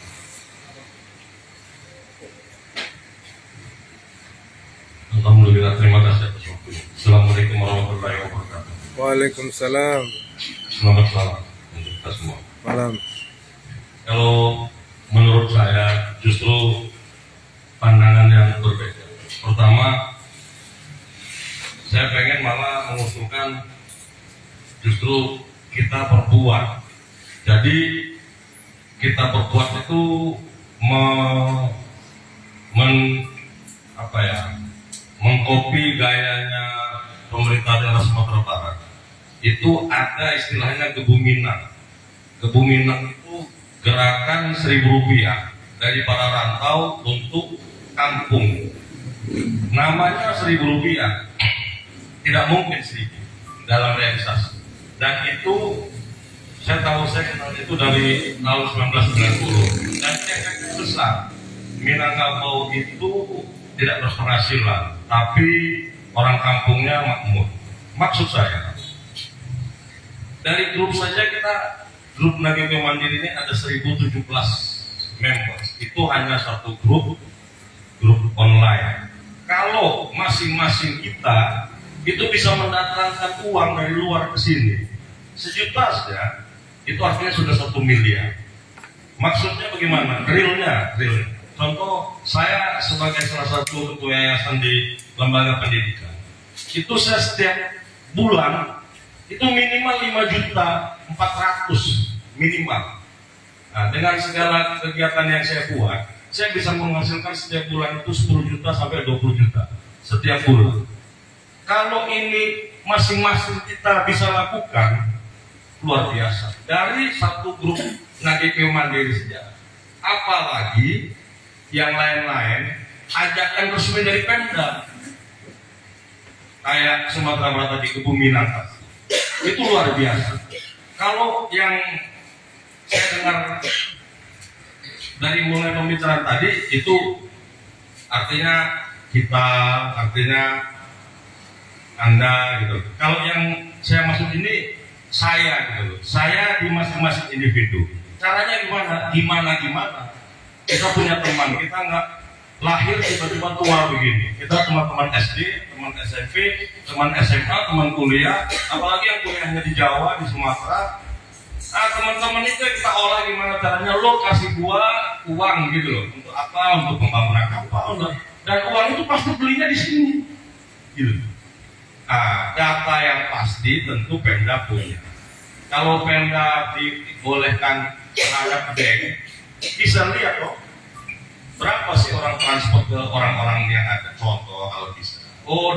Alhamdulillah, terima kasih atas waktunya. Assalamualaikum warahmatullahi wabarakatuh.
Waalaikumsalam.
Selamat malam untuk kita semua.
Malam.
Kalau menurut saya justru pandangan yang berbeda. Pertama, saya pengen malah mengusulkan justru kita berbuat. Jadi kita berbuat itu mengkopi gayanya pemerintah daerah Sumatera Barat. Itu ada istilahnya Kebuminang. Kebuminang itu gerakan Rp1.000 dari para rantau untuk kampung. Namanya Rp1.000, tidak mungkin 1.000 dalam realisasi. Dan itu saya kenal itu dari tahun 1990 dan efeknya besar. Minangkabau itu tidak berpenghasilan, tapi orang kampungnya makmur. Maksud saya, dari grup saja grup Nageke Mandiri ini ada 1017 members. Itu hanya satu grup online. Kalau masing-masing kita itu bisa mendatangkan uang dari luar ke sini, 1 juta saja, itu artinya sudah 1 miliar. Maksudnya bagaimana? Realnya. Contoh, saya sebagai salah satu ketua yayasan di lembaga pendidikan, itu saya setiap bulan itu minimal 5.400.000 minimal. Nah, dengan segala kegiatan yang saya buat, saya bisa menghasilkan setiap bulan itu 10 juta sampai 20 juta setiap bulan. Kalau ini masing-masing kita bisa lakukan, luar biasa. Dari satu grup Nageke Mandiri saja, apalagi yang lain-lain, ajakan resmi dari Pemda, kayak Sumatera Barat tadi, Kebuminang, itu luar biasa. Kalau yang saya dengar dari mulai pembicaraan tadi, itu artinya kita, artinya Anda gitu. Kalau yang saya maksud ini saya gitu loh. Saya di masing-masing individu. Caranya gimana? Kita punya teman, kita nggak lahir tiba-tiba tua begini. Kita cuma teman SD, teman SMP, teman SMA, teman kuliah, apalagi yang kuliahnya di Jawa, di Sumatera. Nah, teman-teman itu kita olah gimana caranya, lo kasih gua uang gitu loh. Untuk apa? Untuk pembangunan kapal. Dan uang itu pasti belinya di sini. Gitu. Nah, data yang pasti tentu Pemda punya. Kalau Pemda dibolehkan terhadap bank, bisa lihat loh, berapa sih orang transport ke orang-orang yang ada. Contoh kalau bisa,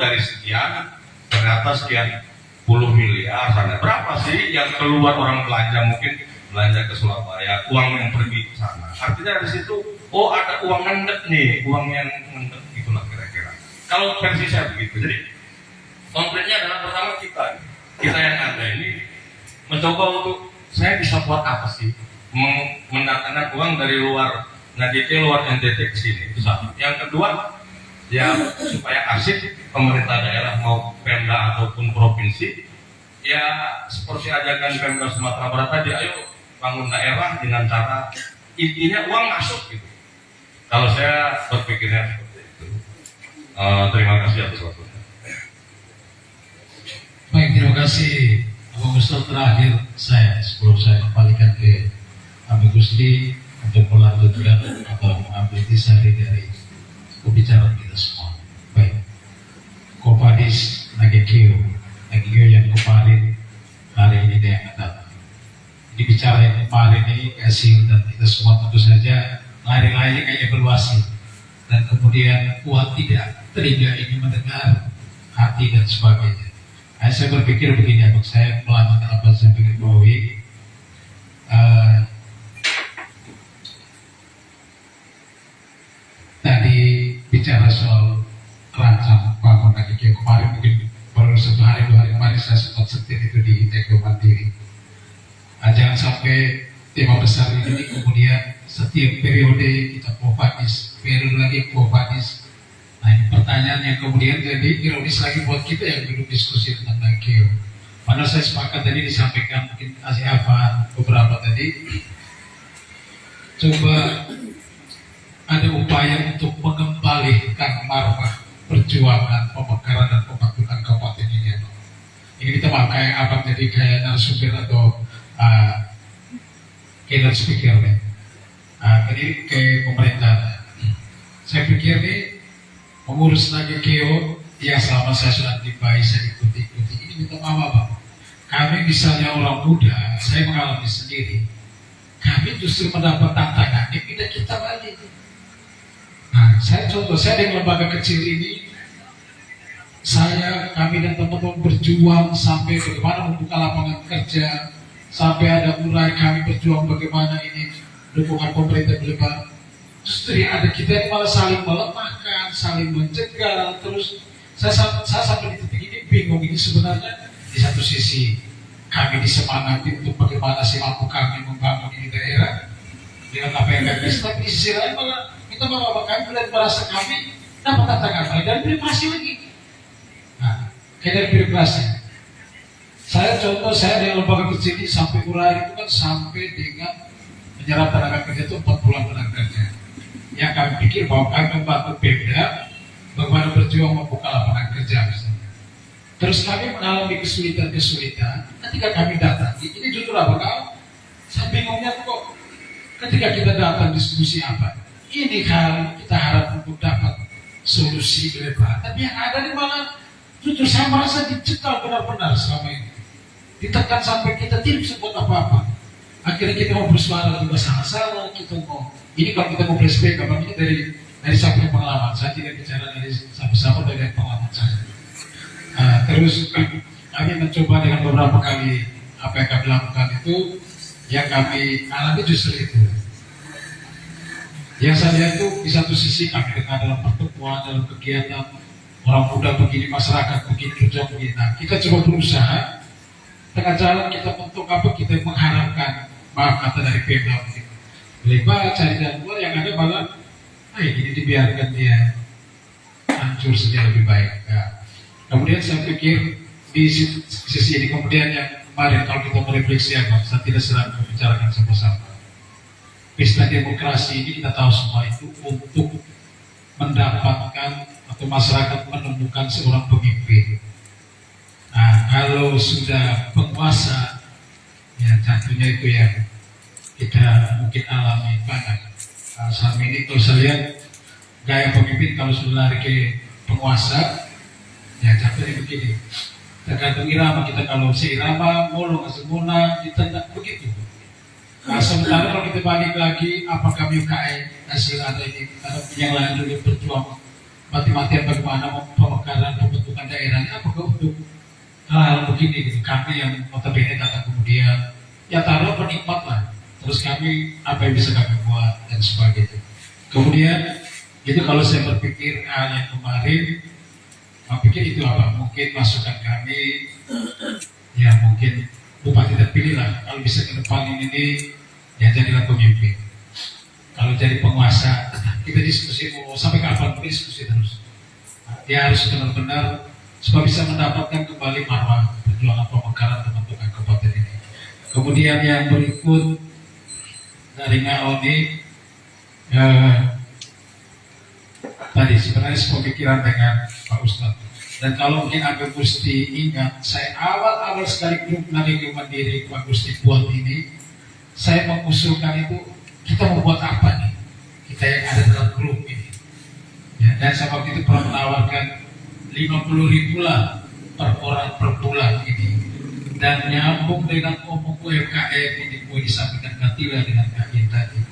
dari sekian ternyata sekian puluh miliar sana. Berapa sih yang keluar orang belanja, mungkin belanja ke Surabaya, uang yang pergi ke sana. Artinya di situ, ada uang ngendek nih, uang yang ngendek, itulah kira-kira. Kalau versi saya begitu. Jadi konkretnya adalah pertama kita yang ada ini mencoba untuk saya bisa buat apa sih mendatangkan uang dari luar NGK, luar NTT ke sini. Itu satu. Yang kedua, ya supaya asik pemerintah daerah mau Pemda ataupun provinsi, ya seperti ajakan Pemda Sumatera Barat tadi, ayo bangun daerah dengan cara intinya uang masuk gitu. Kalau saya berpikirnya seperti itu. Terima kasih atas waktunya.
Baik, terima kasih. Abang Ustaz, terakhir sebelum saya kembalikan ke Abi Gusti untuk melanjutkan atau mengambil intisari dari pembicaraan kita semua. Baik, Kopradis Nagekio yang kemarin hari ini yang datang. Ini bicara yang kemarin ini hasil dan kita semua tentu saja lari-lari kayak evaluasi dan kemudian kuat tidak ingin mendengar hati dan sebagainya. Saya berpikir begini, abang, saya melanjutkan apa yang saya pikir bawahi. Tadi bicara soal rancang bangun lagi kemarin, mungkin baru 1 hari 2 hari kemarin saya sempat setir itu di Teko Mandiri. Jangan sampai tema besar ini kemudian setiap periode kita Kopradis, periode lagi Kopradis. Nah, ini pertanyaan yang kemudian jadi ironis lagi buat kita yang duduk diskusi tentang Nagekeo. Padahal saya sepakat tadi disampaikan mungkin apa beberapa tadi. Coba ada upaya untuk mengembalikan marwah perjuangan pemekaran dan pembentukan kabupaten ini. Ini kita pakai apa jadi kayak narasumber atau killer speaker nih. Jadi ke pemerintah. Saya pikir nih mengurus Nagekeo yang selama saya sudah tibai saya ikuti ini minta maaf Bang. Kami misalnya orang muda, saya mengalami sendiri. Kami justru mendapat tantangan ini tidak kita balik. Nah, saya dengan lembaga kecil ini, kami dan teman-teman berjuang sampai bagaimana membuka lapangan kerja, sampai ada mulai kami berjuang bagaimana ini dukungan pemerintah berlebar. Justru yang ada kita ini malah saling melemahkan, saling menjegal. Terus saya sampai di titik ini bingung, ini sebenarnya di satu sisi kami disemangati untuk bagaimana sih mampu kami membangun ini daerah dengan apa yang kami bisa, tapi di sisi lain malah kita bawa kami mulai merasa kami dapat tantangan lagi dari birokrasi lagi. Nah, kayak dari birokrasi. Saya dengan lembaga kecil ini sampai urai itu kan sampai dengan menyerap tenaga kerja itu 4 bulan tenaga kerja. Yang kami pikir bahwa kami membantu Pemda bagaimana berjuang membuka lapangan kerja misalnya. Terus kami mengalami kesulitan ketika kami datang. Ini jujur apa kau? Saya bingungnya kok ketika kita datang diskusi apa? Ini kan kita harap untuk dapat solusi lebar. Tapi yang ada di malah jujur saya merasa dicekal benar-benar selama ini. Ditekan sampai kita tidak bisa buat apa-apa. Akhirnya kita mau bersuara juga salah-salah, kita mau ini kalau kita mau flashback, abang ini dari sampai pengalaman saya tidak bicara dari siapa-siapa dari pengalaman saya. Terus kami mencoba dengan beberapa kali apa yang kami lakukan itu, yang kami alami justru itu. Yang saya lihat itu di satu sisi kami dengar dalam pertemuan, dalam kegiatan orang muda begini, masyarakat begini, kerja begini. Nah, kita coba berusaha tengah jalan kita bentuk apa kita mengharapkan maaf kata dari Pemda begitu. Lebar cari jalan keluar yang ada malah, ini dibiarkan dia hancur saja lebih baik. Ya. Kemudian saya pikir di sisi ini kemudian yang kemarin kalau kita merefleksi apa, saya tidak sedang membicarakan sama-sama. Pesta demokrasi ini kita tahu semua itu untuk mendapatkan atau masyarakat menemukan seorang pemimpin. Nah, kalau sudah penguasa, ya jatuhnya itu yang kita mungkin alami banyak. Selama ini kalau saya lihat gaya pemimpin kalau sudah lari ke penguasa, ya jatuhnya begini. Tergantung irama kita, kalau seirama, molong, semuna, kita tidak begitu. Nah, sementara kalau kita balik lagi, apakah UKM hasil ada ini, ada yang lain juga berjuang mati-matian bagaimana pemekaran pembentukan daerahnya, apakah untuk hal begini gitu. Kami yang notabene datang kemudian ya taruh penikmat lah, terus kami apa yang bisa kami buat dan sebagainya. Kemudian itu kalau saya berpikir yang kemarin Saya pikir itu apa? Mungkin masukan kami, ya mungkin bupati terpilih lah. Kalau bisa ke depan ini, ya jadilah pemimpin. Kalau jadi penguasa, kita diskusi mau sampai kapan pun diskusi terus. Dia harus benar-benar supaya bisa mendapatkan kembali marwah perjuangan pemekaran pembentukan kabupaten ini. Kemudian yang berikut dari Ngaoni, tadi sebenarnya sepemikiran dengan Pak Ustadz. Dan kalau mungkin Agak Gusti ingat, saya awal-awal sekali grup Nageke Mandiri Pak Gusti buat ini, saya mengusulkan itu, kita mau buat apa nih? Kita yang ada dalam grup ini. Ya, dan saya waktu itu pernah menawarkan 50.000 lah per orang per bulan ini. Dan nyambung dengan omong UMKM ini, mau disampaikan Katila dengan kami tadi.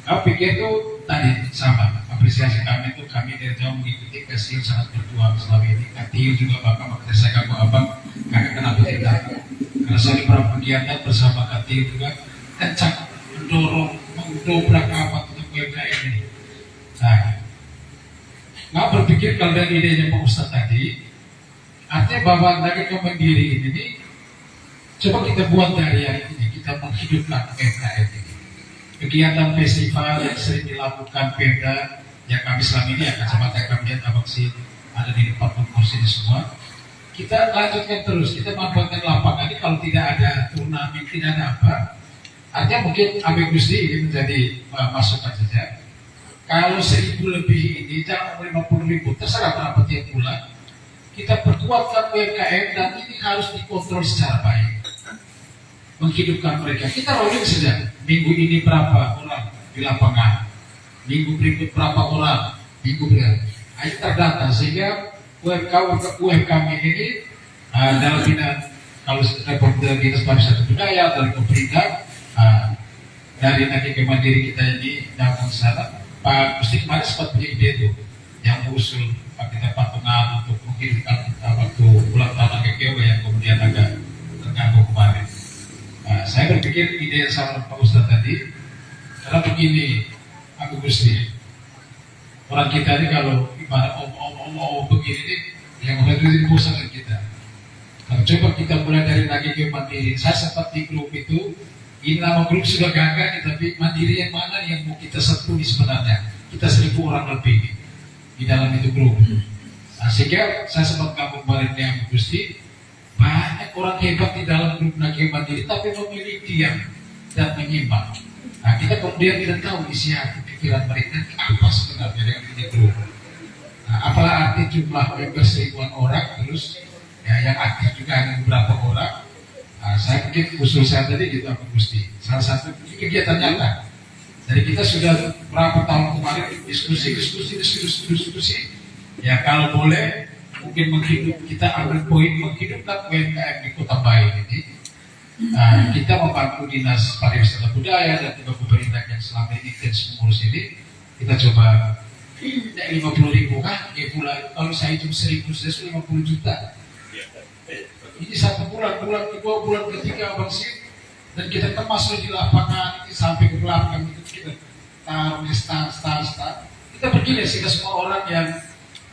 Kau pikir itu tadi sama, apresiasi kami itu kami dari jauh mengikuti Kasil sangat berjuang selama ini. Katil juga Bapak, makanya saya kamu abang, kakak kenapa tidak? Karena saya di beberapa kegiatan bersama Katil juga kencang mendorong, mendobrak apa untuk UMKM ini. Nah, nggak berpikir kalau dari idenya Pak Ustadz tadi, artinya bahwa Nageke Mandiri ini, coba kita buat dari hari ini, kita menghidupkan UMKM ini. Kegiatan festival yang sering dilakukan Pemda yang kami selama ini akan kacamata kami lihat Abang sih ada di 40 kursi ini semua. Kita lanjutkan terus, kita manfaatkan lapangan ini. Kalau tidak ada turnamen, tidak ada apa, artinya mungkin Abang Gusti ini menjadi masukan saja. Kalau 1.000 lebih ini, jangan 50.000, terserah berapa tiap bulan. Kita perkuatkan UMKM dan ini harus dikontrol secara baik. Menghidupkan mereka. Kita rolling saja. Minggu ini berapa orang di lapangan, minggu berikut berapa orang, minggu berikut. Itu terdata sehingga UMKM ini dalam bidang kalau report dari Dinas Pariwisata Budaya dari pemerintah dari Nageke Mandiri kita ini dalam sana. Pak Gusti kemarin sempat punya ide itu yang usul kita patungan untuk menghidupkan waktu ulang tahun Nageke yang kemudian agak terganggu kemarin. Saya berpikir ide yang sama Pak Ustadz tadi, karena begini, Aku Gusti, orang kita ini kalau ibarat om begini nih, yang udah itu bosan kita. Kalau coba kita mulai dari Nageke Mandiri, saya sempat di grup itu, ini nama grup sudah gagal, tapi Mandiri yang mana yang mau kita sentuh sebenarnya? Kita 1.000 orang lebih di dalam itu grup. Nah, sehingga saya sempat gabung kemarin dengan Aku Gusti. Banyak orang hebat di dalam grup Nageke Mandiri, tapi memilih diam dan menyimak. Nah, kita kemudian tidak tahu isi hati pikiran mereka apa sebenarnya dengan ini grup. Nah, apalah arti jumlah member 1.000-an orang, terus ya, yang aktif juga hanya beberapa orang. Nah, saya pikir usul saya tadi gitu Pak Gusti. Salah satu kegiatan nyata. Jadi kita sudah berapa tahun kemarin diskusi. Ya kalau boleh. Mungkin kita ambil poin menghidupkan UMKM di Kota Baik ini. Kita membantu Dinas Pariwisata Budaya dan juga pemerintah yang selama ini intens mengurus ini. Kita coba 50.000 kah? Ya pula kalau saya hitung 1.000 sudah 50 juta. Ini 1 bulan, kedua, bulan ketiga Abang Sih. Dan kita kemas di lapangan ini sampai ke belakang itu kita taruh di stand. Kita begini sehingga semua orang yang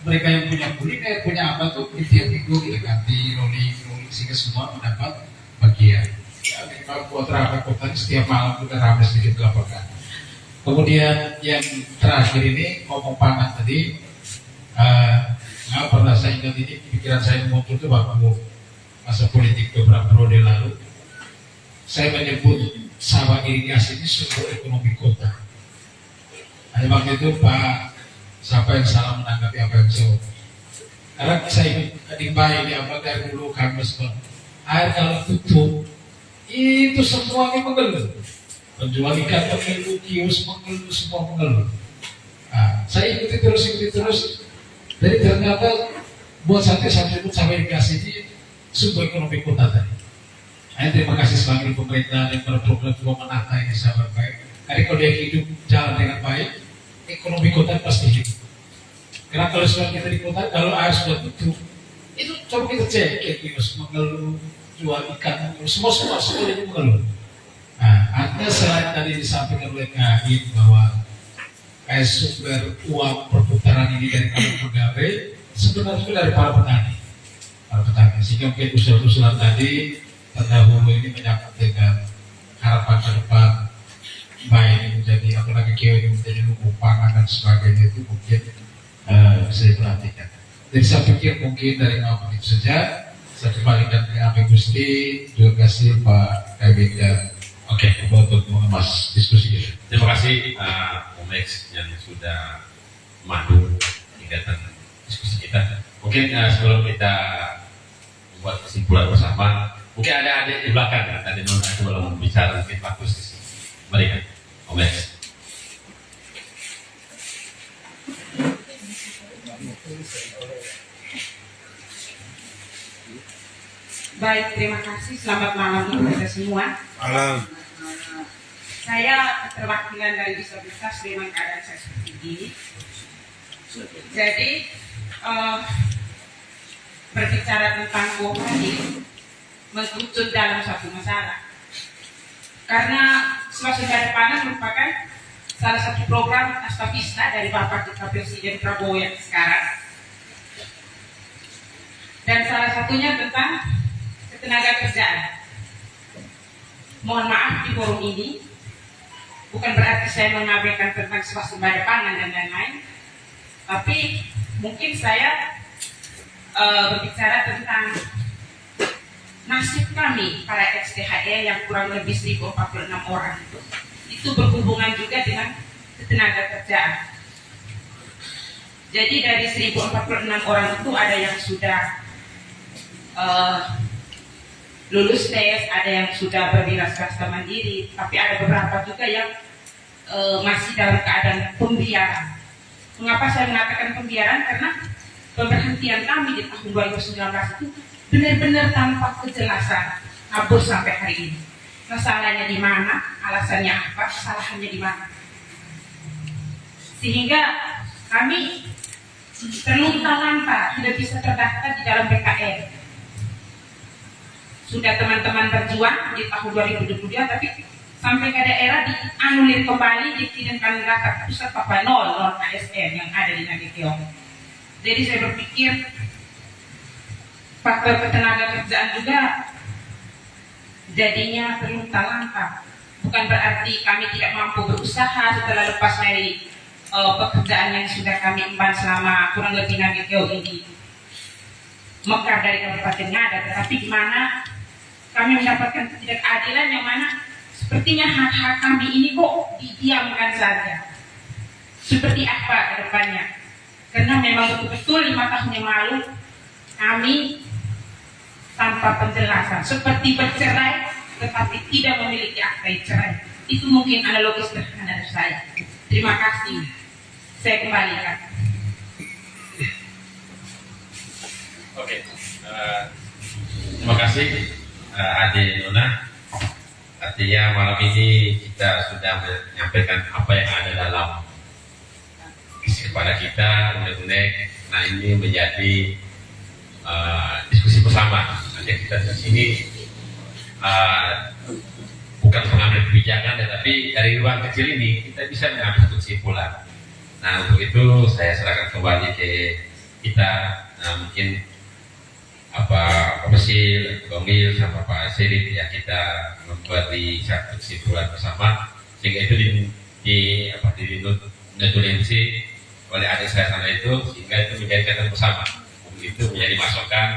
mereka yang punya kuliner, punya apa tuh tiap minggu kita ganti rolling sehingga semua mendapat bagian. Ya, kita buat rapat kota setiap malam kita ramai sedikit laporkan. Kemudian yang terakhir ini ngomong pangan tadi, nggak pernah saya ingat ini pikiran saya muncul itu waktu masa politik beberapa periode lalu. Saya menyebut sawah irigasi ini sumber ekonomi kota. Ada waktu itu Pak siapa yang salah menanggapi apa yang saya omong. Karena saya dimbai ini apa dari dulu kami sebab air kalau tutup itu semuanya mengeluh. Penjual ikan mengeluh, kios mengeluh, semua mengeluh. Nah, saya ikuti terus. Jadi ternyata buat saya sebut sampai irigasi ini sumber ekonomi kota tadi. Saya terima kasih sebagai pemerintah dan para program juga menata ini sangat baik. Karena kalau dia hidup jalan dengan baik, ekonomi kota pasti hidup. Karena kalau sudah kita di kota, kalau air sudah tutup, itu coba kita cek, kios mengeluh, jual ikan mengeluh, semua ini mengeluh. Nah, artinya selain tadi disampaikan oleh Kak bahwa sumber uang perputaran ini dari kalangan pegawai, sebenarnya juga dari para petani, sehingga mungkin usulan-usulan tadi terdahulu ini menyangkut dengan harapan ke depan baik ini menjadi, apalagi Kio ini menjadi lumbung pangan dan sebagainya, itu mungkin saya perhatikan. Jadi saya pikir mungkin dari awal itu saja. Saya kembalikan ke Abi Gusti, juga kasih Pak Kabin dan untuk mengemas diskusi kita.
Terima kasih Omex yang sudah memandu kegiatan diskusi kita. Mungkin sebelum kita membuat kesimpulan bersama, mungkin ada adik di belakang ya, tadi Nona sebelum bicara mungkin bagus. Mari Omex.
Baik, terima kasih. Selamat malam untuk kita semua.
Malam.
Saya perwakilan dari disabilitas dengan keadaan saya seperti ini. Jadi berbicara tentang tadi mengkerucut dalam satu masalah. Karena swasembada pangan merupakan salah satu program Astafista dari Bapak kita Presiden Prabowo yang sekarang. Dan salah satunya tentang ketenaga kerjaan. Mohon maaf di forum ini bukan berarti saya mengabaikan tentang swasembada pangan dan lain-lain, tapi mungkin saya berbicara tentang nasib kami para XTHE yang kurang lebih 1046 orang itu berhubungan juga dengan ketenaga kerjaan. Jadi dari 1046 orang itu ada yang sudah lulus tes, ada yang sudah berwira swasta mandiri, tapi ada beberapa juga yang masih dalam keadaan pembiaran. Mengapa saya mengatakan pembiaran? Karena pemberhentian kami di tahun 2019 itu benar-benar tanpa kejelasan, kabur sampai hari ini. Masalahnya di mana, alasannya apa, kesalahannya di mana. Sehingga kami terlunta-lanta, tidak bisa terdaftar di dalam PKN. Sudah teman-teman berjuang di tahun 2022, tapi sampai ke daerah dianulir kembali, dikirimkan daftar pusat Papa non ASN yang ada di Nagetiong. Jadi saya berpikir faktor ketenaga kerjaan juga jadinya terlunta-lanta. Bukan berarti kami tidak mampu berusaha setelah lepas dari pekerjaan yang sudah kami emban selama kurang lebih Nagetiong ini mekar dari Kabupaten Ngada, tetapi di mana kami mendapatkan ketidakadilan yang mana sepertinya hak-hak kami ini kok didiamkan saja. Seperti apa ke depannya? Karena memang betul-betul 5 tahun yang lalu kami tanpa penjelasan, seperti bercerai tetapi tidak memiliki akta cerai. Itu mungkin analogis sederhana dari saya. Terima kasih. Saya kembalikan.
Oke, terima kasih Ade Nona. Artinya malam ini kita sudah menyampaikan apa yang ada dalam isi kepada kita, unek-unek. Nah ini menjadi diskusi bersama. Nanti kita di sini bukan pengambil kebijakan, tetapi dari ruang kecil ini kita bisa mengambil kesimpulan. Nah untuk itu saya serahkan kembali ke kita, mungkin Pak Mesil, Bangil, sama Pak Serif ya, kita membuat di satu kesimpulan bersama sehingga itu dinotulensi oleh adik saya sana itu, sehingga itu menjadi catatan bersama. Itu menjadi masukan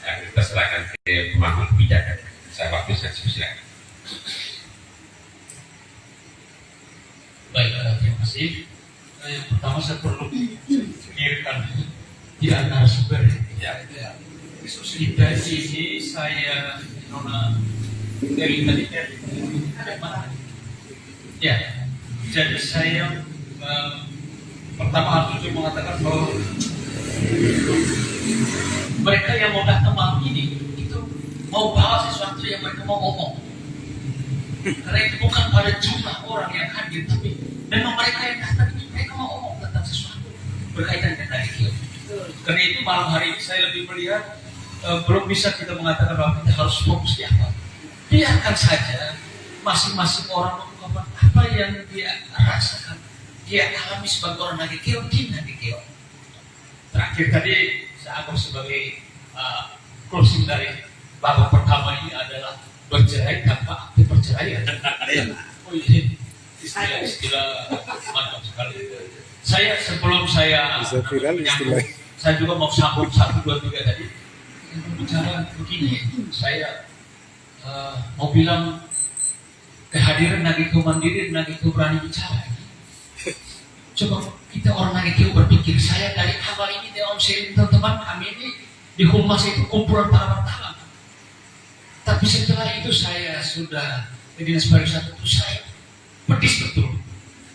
yang kita serahkan ke pemangku kebijakan. Saya waktu saya silakan.
Baik, terima kasih. Yang pertama saya perlu clearkan di antara sumber.
Ya.
Kita ini saya Nona dari tadi ada mana? Ya, jadi saya pertama harus juga mengatakan bahwa mereka yang mau datang malam ini itu mau bawa sesuatu yang mereka mau ngomong. Karena itu bukan pada jumlah orang yang hadir, tapi memang mereka yang datang itu mereka mau ngomong tentang sesuatu berkaitan dengan itu. Karena itu malam hari ini saya lebih melihat belum bisa kita mengatakan bahwa kita harus fokus di apa. Biarkan saja masing-masing orang mengungkapkan apa yang dia rasakan, dia alami sebagai orang Nagetiong di Nagetiong. terakhir tadi saya anggap sebagai closing dari babak pertama ini adalah bercerai tanpa akte perceraian. Oh ini istilah mantap sekali. Saya sebelum saya
Bisa viral
menyambung,
istilah.
saya juga mau sambung 1, 2, 3 tadi. Bicara begini, saya mau bilang kehadiran Nagito Mandiri, Nagito berani bicara. Coba kita orang Nagito berpikir, saya dari awal ini di Om Seri teman-teman kami ini di Humas itu kumpulan para wartawan. Tapi setelah itu saya sudah di Dinas Pariwisata itu saya pedis betul.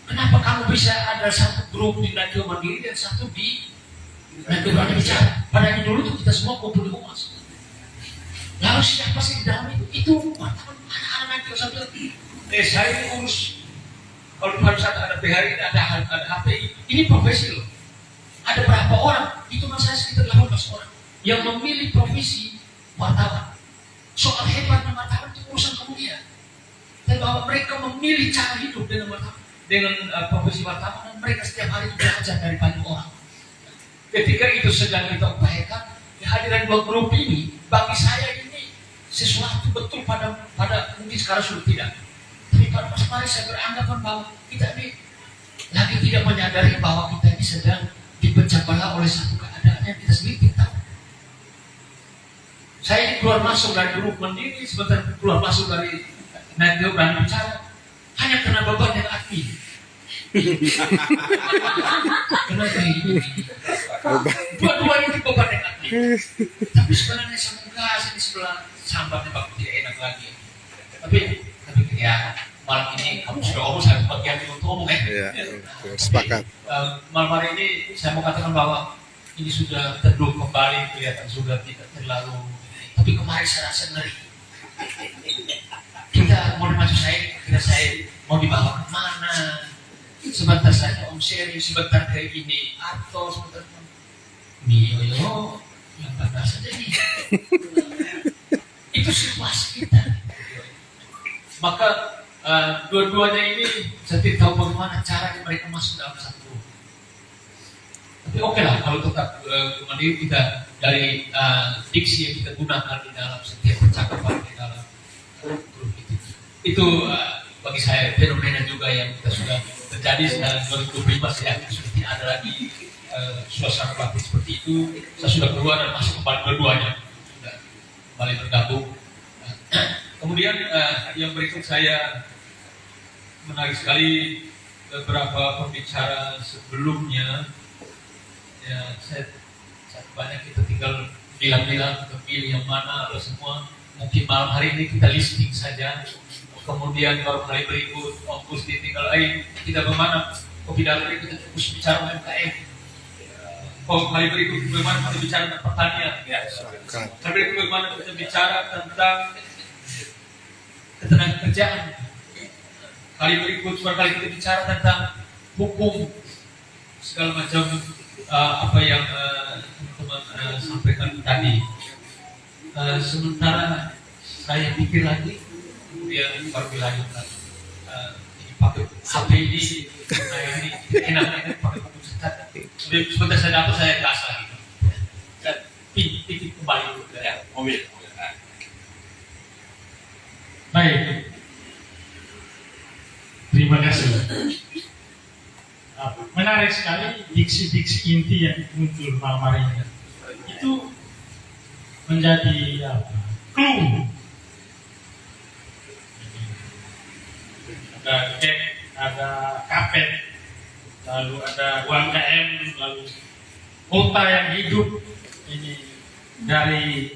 Kenapa kamu bisa ada satu grup di Nagito Mandiri dan satu di Nagito berani bicara? Padahal dulu tuh kita semua kumpul di Humas. Lalu siapa sih di dalam itu? Itu wartawan anak-anak Nagito sambil saya ini urus. Kalau di pariwisata ada PHRI, ada HPI, ini profesi loh. Ada berapa orang? Itu saya sekitar 18 orang yang memilih profesi wartawan. Soal hebatnya wartawan itu urusan kemudian. Dan bahwa mereka memilih cara hidup dengan profesi wartawan, dan mereka setiap hari itu belajar dari banyak orang. Ketika itu sedang kita upayakan, kehadiran dua grup ini bagi saya ini sesuatu betul pada mungkin sekarang sudah tidak. Tapi pada masa kemarin saya beranggapan bahwa kita ini lagi tidak menyadari bahwa kita ini sedang dipecah belah oleh satu keadaan yang kita sendiri tidak tahu. Saya ini keluar masuk dari grup Mandiri, sebentar keluar masuk dari Nagito berani bicara, hanya karena beban yang aktif. Kenapa ini? Dua-duanya itu beban yang aktif. Tapi sebenarnya semoga di sebelah sambatnya bakal tidak enak lagi. Tapi ya malam ini kamu sudah omong, saya bagian untuk omong ya.
Sepakat.
Malam hari ini saya mau katakan bahwa ini sudah teduh kembali, kelihatan sudah tidak terlalu. Tapi kemarin saya rasa ngeri. Kita mau dimaksud saya mau dibawa kemana? Sebentar saja Om Seri, sebentar ke ini Arto, sebentar Mio, yang pada saja nih. Itu situasi kita. Maka dua-duanya ini saya tidak tahu bagaimana caranya mereka masuk dalam satu. Tapi oke lah kalau tetap Mandiri kita dari diksi yang kita gunakan di dalam setiap percakapan di dalam grup itu. Itu bagi saya fenomena juga yang kita sudah terjadi sejak 2015 ya, sudah tidak ada lagi suasana batin seperti itu. Saya sudah keluar dan masuk kembali dua-duanya, sudah kembali bergabung. Kemudian yang berikut saya menarik sekali beberapa pembicara sebelumnya. Ya, saya banyak kita tinggal bilang-bilang kita pilih yang mana atau semua. Mungkin malam hari ini kita listing saja. Kemudian malam hari berikut fokus di tinggal kita bagaimana kopi dalam kita fokus bicara UMKM. Hari berikut bagaimana kita bicara tentang pertanian. Ya. Hari berikut bagaimana kita bicara tentang ketenaga kerjaan. Kali berikut kali kita bicara tentang hukum segala macam apa yang teman-teman sampaikan tadi. Sementara saya pikir lagi, kemudian baru dilanjutkan. Ini pakai HP ini, saya ini enak pakai buku cetak. Sebentar saya dapat saya gas lagi. Dan titip kembali ya mobil.
Baik, terima kasih. Menarik sekali diksi-diksi inti yang muncul malam hari ini. Itu menjadi clue. Ada cek, ada kapet, lalu ada UMKM, lalu kota yang hidup. Ini dari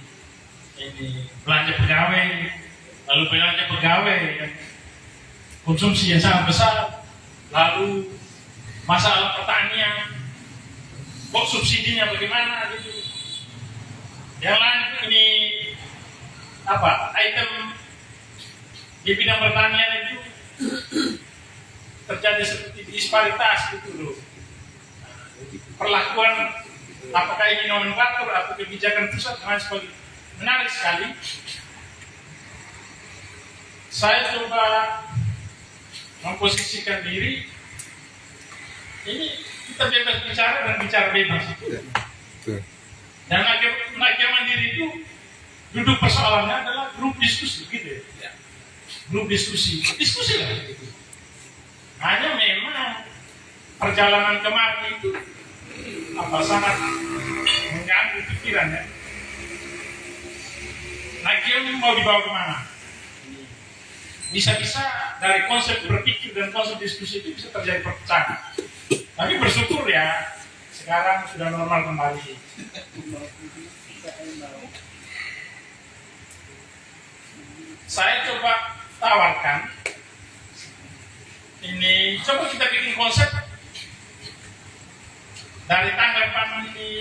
ini belanja pegawai, lalu belanja pegawai yang konsumsi yang sangat besar, lalu masalah pertanian, kok subsidinya bagaimana gitu. Yang lain ini apa? Item di bidang pertanian itu terjadi seperti disparitas gitu loh. Perlakuan apakah ini nomenklatur atau kebijakan pusat dan sebagainya. Menarik sekali. Saya coba memposisikan diri. Ini kita bebas bicara dan bicara bebas.
Betul.
Dan Naga Mandiri itu duduk persoalannya adalah grup diskusi gitu ya. Grup diskusi lah gitu. Hanya memang perjalanan kemarin itu sangat mengganggu pikiran ya. Naga mau dibawa kemana? Bisa-bisa dari konsep berpikir dan konsep diskusi itu bisa terjadi perpecahan. Tapi bersyukur ya, sekarang sudah normal kembali. Saya coba tawarkan, ini coba kita bikin konsep dari tanggapan ini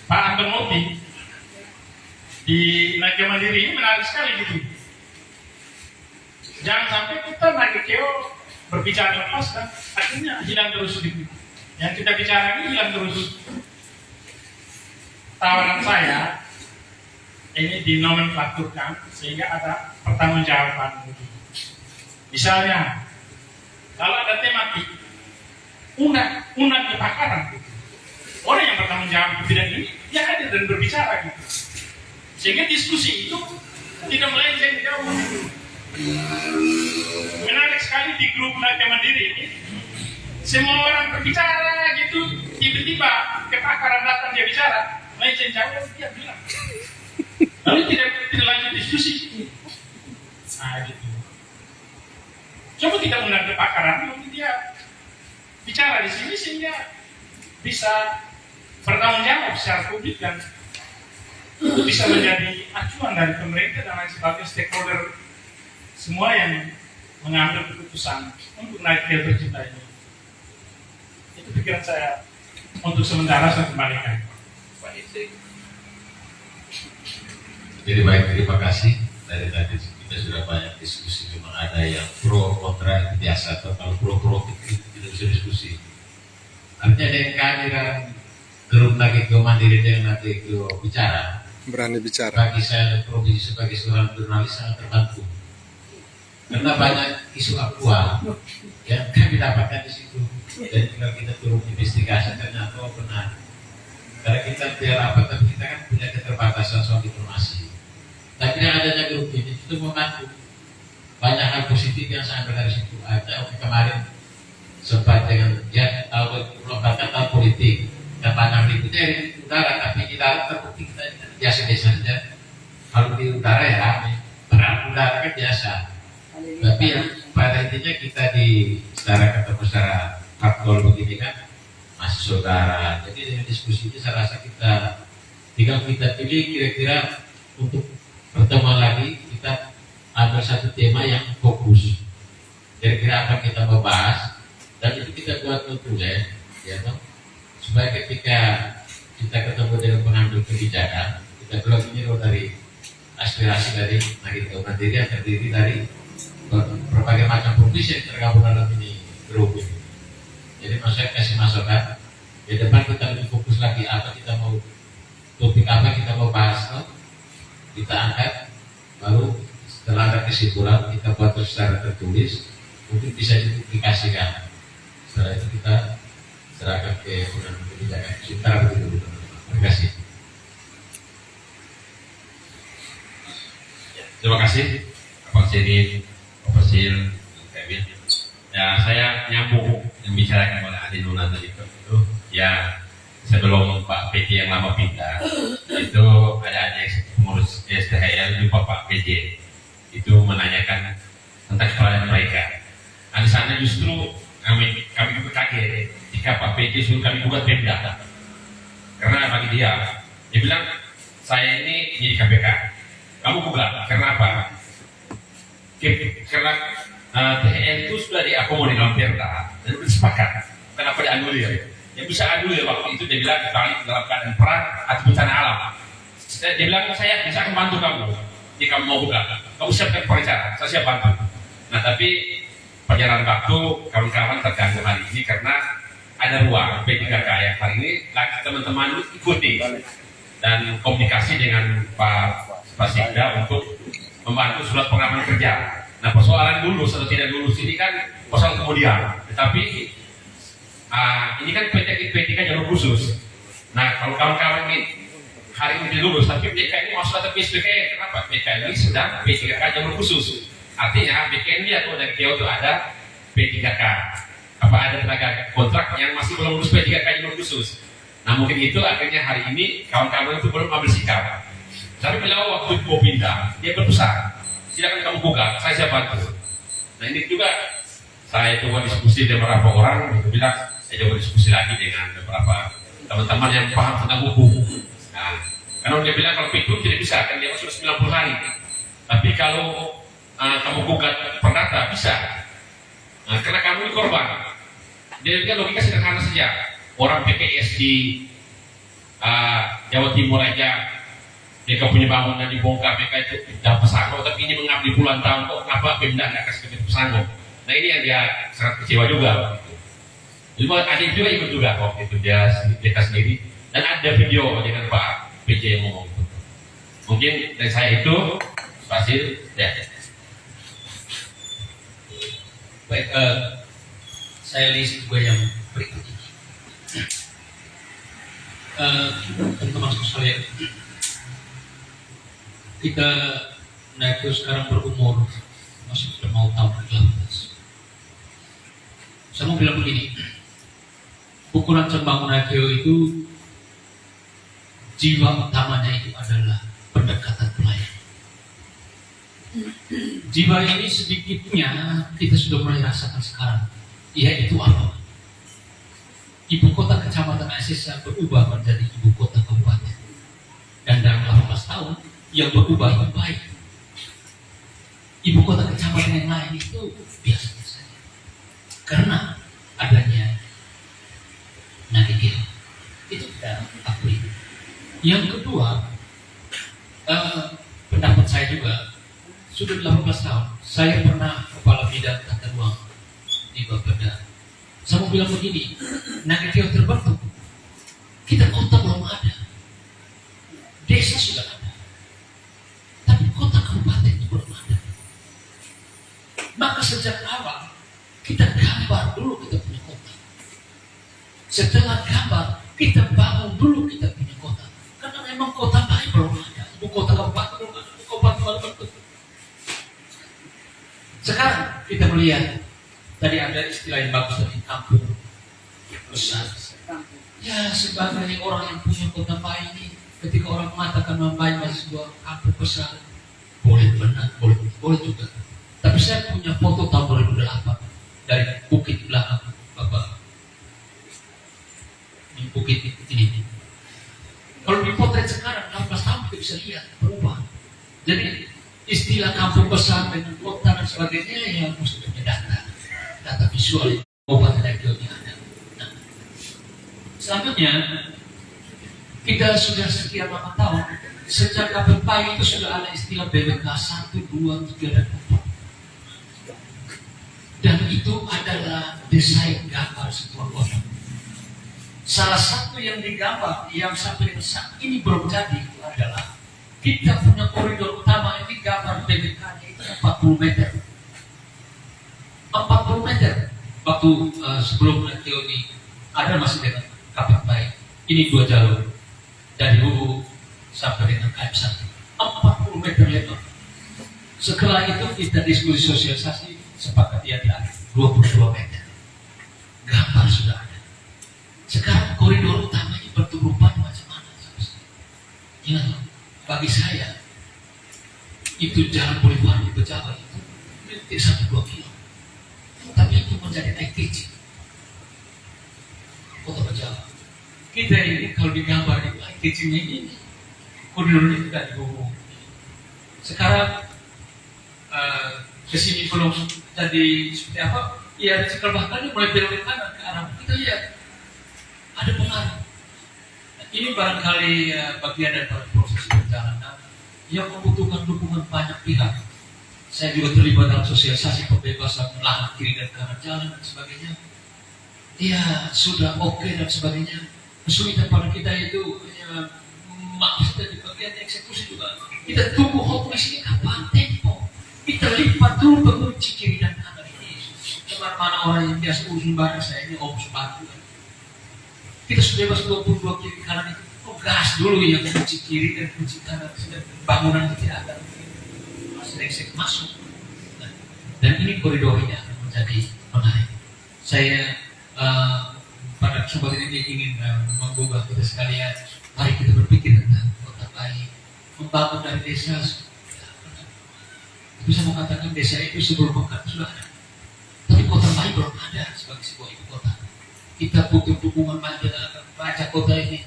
Pak Anton Moti di Naga Mandiri ini menarik sekali gitu. Jangan sampai kita Naga Keo berbicara lepas dan akhirnya hilang terus gitu. Yang kita bicara ini hilang terus. Tawaran saya ini dinomenklaturkan sehingga ada pertanggungjawaban. Misalnya, kalau ada tematik undang kepakaran gitu. Orang yang bertanggung jawab di bidang ini dia hadir dan berbicara gitu. Sehingga diskusi itu tidak melenceng jauh. Menarik sekali di grup Naga Mandiri ini, semua orang berbicara gitu, tiba-tiba kepakaran datang dia bicara, melenceng jauh dia bilang. Lalu tidak lanjut diskusi. Nah gitu. Coba kita undang kepakaran, lalu dia bicara di sini sehingga bisa bertanggung jawab secara publik dan itu bisa menjadi acuan dari pemerintah dan lain sebagainya, stakeholder semua yang mengambil keputusan untuk naik dia tercipta ini. Itu pikiran saya untuk sementara saya kembalikan.
Jadi baik, terima kasih. Dari tadi kita sudah banyak diskusi, memang ada yang pro kontra itu biasa, atau kalau pro itu tidak bisa diskusi. Artinya dengan kehadiran grup Naga Keo Mandiri dengan Naga Keo bicara,
Berani bicara.
bagi saya profesi sebagai seorang jurnalis sangat terbantu. Karena banyak isu aktual yang kami dapatkan di situ, dan tinggal kita turun investigasi ternyata benar. Karena kita biar apa, tapi kita kan punya keterbatasan soal informasi. Tapi dengan adanya grup ini itu membantu banyak hal positif yang saya ambil dari situ. Ada kemarin sempat dengan ya bahkan tahun politik dan banyak ributnya di udara, tapi di darat terbukti kita biasa-biasa saja. Kalau di udara ya rame, perang udara kan biasa. Tapi yang pada intinya kita ketemu secara faktual begini kan masih saudara. Jadi dengan diskusi ini saya rasa kita tinggal kita pilih kira-kira untuk pertemuan lagi kita ambil satu tema yang fokus. Kira-kira apa kita mau bahas dan itu kita buat notulen, ya toh, supaya ketika kita ketemu dengan pengambil kebijakan kita bilang ini loh dari aspirasi dari Naga Keo Mandiri yang terdiri dari berbagai macam profesi yang tergabung dalam ini grup ini. Jadi maksudnya kasih masukan. Di depan kita lebih fokus lagi apa kita mau, topik apa kita mau bahas, no? Kita angkat, baru setelah ada kesimpulan kita buat secara tertulis untuk bisa dipublikasikan. Setelah itu kita serahkan ke pengambil kebijakan. Sebentar begitu. Terima kasih.
Terima kasih Pak Sedi, Pak Fasil, Kevin. Ya, saya nyambung yang bicarakan oleh Adi Nuna tadi itu. Ya, sebelum Pak PJ yang lama pindah, itu ada pengurus STHL jumpa Pak PJ. Itu menanyakan tentang pelayanan mereka. Nah, di sana justru kami kaget jika Pak PJ suruh kami buat Pemda. Karena bagi dia bilang saya ini di KPK. Kamu buka, karena apa? Karena THL itu sudah diakomodir dalam Perda dan sudah sepakat. Kenapa dianulir? Yang bisa anulir waktu itu dia bilang kita dalam keadaan perang atau bencana alam. Dia bilang saya bisa akan bantu kamu jika kamu mau buka. Kamu siapkan perencanaan, saya siap bantu. Nah tapi perjalanan waktu kawan-kawan terganggu hari ini karena ada ruang P3K yang hari ini lagi teman-teman ikuti dan komunikasi dengan Pak Sikda untuk membantu surat pengalaman kerja. Nah persoalan lulus atau tidak lulus ini kan persoalan kemudian, tetapi ini kan P3 jalur khusus. Nah, kalau kawan-kawan ini hari ini lulus, tapi BK ini mau sudah terpilih BKN, kenapa? BK ini sedang P3K jalur khusus. Artinya BKN dia tuh dari Kio itu ada P3K. Apa ada tenaga kontrak yang masih belum lulus P3K jalur khusus. Nah mungkin itu akhirnya hari ini kawan-kawan itu belum ambil sikap. Tapi beliau waktu mau pindah, dia berpesan, silakan kamu buka, saya siap bantu. Nah ini juga saya coba diskusi dengan beberapa orang, itu bilang saya coba diskusi lagi dengan beberapa teman-teman yang paham tentang hukum. Nah, karena dia bilang kalau pikun tidak bisa, kan dia sudah 90 hari. Tapi kalau kamu gugat perdata bisa. Nah, karena kamu ini korban. Dia bilang logika sederhana saja. Orang PPS di Jawa Timur aja, mereka punya bangunan dibongkar, mereka itu tidak pesanggung, tapi ini mengabdi puluhan tahun kok kenapa Pemda tidak kasih pesanggung? Nah ini yang dia sangat kecewa juga. Jadi ada juga ikut juga waktu itu dia sendiri. Dan ada video dengan Pak PJ yang ngomong itu. Mungkin dari saya itu Fasil ya.
Baik, saya list juga yang berikut ini. Teman-teman sekalian, kita naik sekarang berumur masih sudah mau tahun 18. Saya mau bilang begini, pukulan Cembang Nakio itu jiwa utamanya itu adalah pendekatan pelayan. Jiwa ini sedikitnya kita sudah mulai rasakan sekarang, yaitu apa? Ibu kota kecamatan Asisa berubah menjadi ibu kota kabupaten, dan dalam 18 tahun yang berubah yang baik. Ibu kota kecamatan yang lain itu biasa-biasa saja, karena adanya Nagitio itu kita akui. Yang kedua, pendapat saya juga sudah 18 tahun. Saya pernah kepala bidang tata ruang di Bapeda. Saya mau bilang begini, Nagitio terbentuk, kita kota belum ada, desa sudah ada, tapi kota kabupaten itu belum ada. Maka sejak awal kita gambar dulu kita punya kota. Setelah gambar, kita bangun dulu kita punya kota. Karena memang kota baik belum ada, ibu kota kabupaten belum ada, ibu kabupaten baru bentuk. Sekarang kita melihat tadi ada istilah yang bagus dari kampung besar. Ya sebagai orang yang punya kota baik ini, ketika orang mengatakan Mambai masih sebuah kampung besar, boleh benar, boleh juga. Tapi saya punya foto tahun 2008 dari bukit belakang Bapak. Di bukit ini. Kalau dipotret sekarang 18 tahun kita bisa lihat berubah. Jadi istilah kampung besar dengan kota dan sebagainya yang mesti punya data visual kabupaten Nagitio ada. Nah, selanjutnya kita sudah sekian lama tahun sejak KPPI itu sudah ada istilah BBK 1, 2, 3 dan 4. Dan itu adalah desain gambar sebuah kota. Salah satu yang digambar yang sampai saat ini belum jadi itu adalah kita punya koridor utama ini gambar BBK-nya itu 40 meter. 40 meter. Waktu sebelum Nagitio ini ada masih dengan KPPI. Ini 2 jalur dari Hulu sampai dengan KM1. 40 meter lebar. Setelah itu kita diskusi sosialisasi sepakat dia di akhir 22 meter. Gambar sudah ada. Sekarang koridor utamanya bentuk rupanya macam mana? Ingat, bagi saya itu jalan Boulevard di Pejabat itu 1-2 kilo, tapi itu menjadi naik kecil kota Pejabat. Kita ini kalau digambar di naik kecilnya ini koridornya tidak dihubung. Sekarang kesini belum jadi seperti apa? Ya sekarang bahkan mulai belok ke kanan ke arah kita lihat ada pengaruh. Ini barangkali bagian dari proses perjalanan yang membutuhkan dukungan banyak pihak. Saya juga terlibat dalam sosialisasi pembebasan lahan kiri dan kanan jalan dan sebagainya. Ya sudah oke dan sebagainya. Kesulitan pada kita itu maksudnya di bagian eksekusi juga. Kita tunggu hotwise ini kapan tempo. Kita lipat dulu pengunci kiri dan kanan ini. mana orang yang biasa urusin barang saya ini om sepatu kan. Kita sudah bebas 22 kiri kanan itu, gas dulu yang kunci kiri dan kunci kanan, bangunan itu tidak ada, sering masuk. Dan ini koridornya akan menjadi menarik. Saya pada kesempatan ini ingin menggugah kita sekalian, mari kita berpikir tentang kota baik, membangun dari desa. Bisa mengatakan desa itu sebelum Mekah sudah ada, tapi kota baik belum ada sebagai sebuah ibu kota. Kita butuh dukungan masyarakat baca kota ini.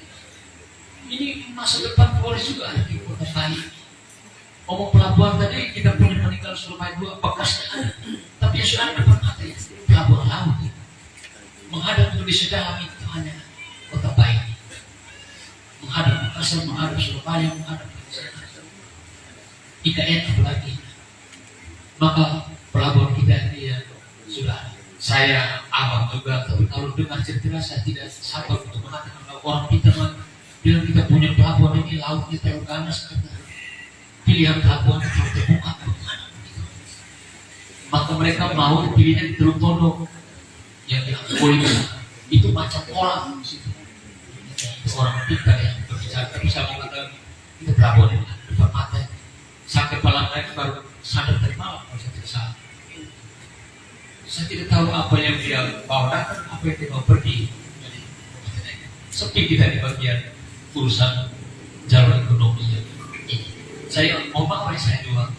Ini masa depan Polres juga ada di kota baik. Ngomong pelabuhan tadi, kita punya meninggal Surabaya 2, bekasnya ada, tapi yang sudah ada depan mata ya, pelabuhan laut ya. Menghadap Indonesia dalam itu hanya kota baik. Menghadap Makassar, menghadap Surabaya, menghadap IKN apalagi. Maka pelabuhan kita ini ya sudah. Saya awam juga, tapi kalau dengar cerita saya tidak sabar untuk mengatakan bahwa orang kita bilang kita punya pelabuhan ini lautnya terlalu ganas karena pilihan pelabuhan itu terbuka. Maka mereka mau pilihnya di Teluk Tondok yang boleh itu macam orang di situ. Orang pintar yang berbicara bisa mengatakan itu pelabuhan ini depan mata. Sampai malam lagi baru sadar dari malam kalau saya tidak salah. Saya tidak tahu apa yang dia bawa datang, apa yang dia bawa pergi. Jadi, sepi kita di bagian urusan jalur ekonomi ini. Saya mau mari saya juga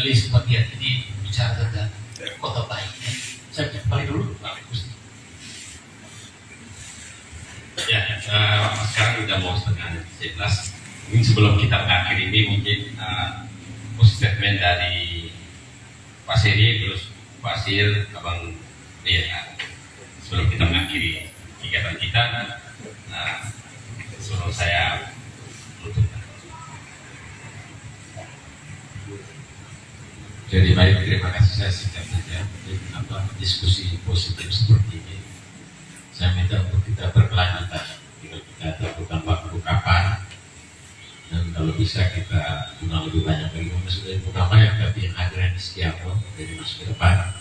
list bagian ini bicara tentang kota baik. Saya balik dulu, Pak Gusti.
Ya, sekarang sudah mau setengah 11. Mungkin sebelum kita mengakhiri ini mungkin statement dari Pak Seri terus Pak Sil, Abang Ria. Sebelum kita mengakhiri kegiatan kita, suruh saya tutup.
Jadi baik, terima kasih. Saya singkat saja. Diskusi positif seperti ini, saya minta untuk kita berkelanjutan. Kita tentukan waktu kapan, dan kalau bisa kita guna lebih banyak lagi sudah pertama yang tapi yang agar di Setiawan dari masuk ke depan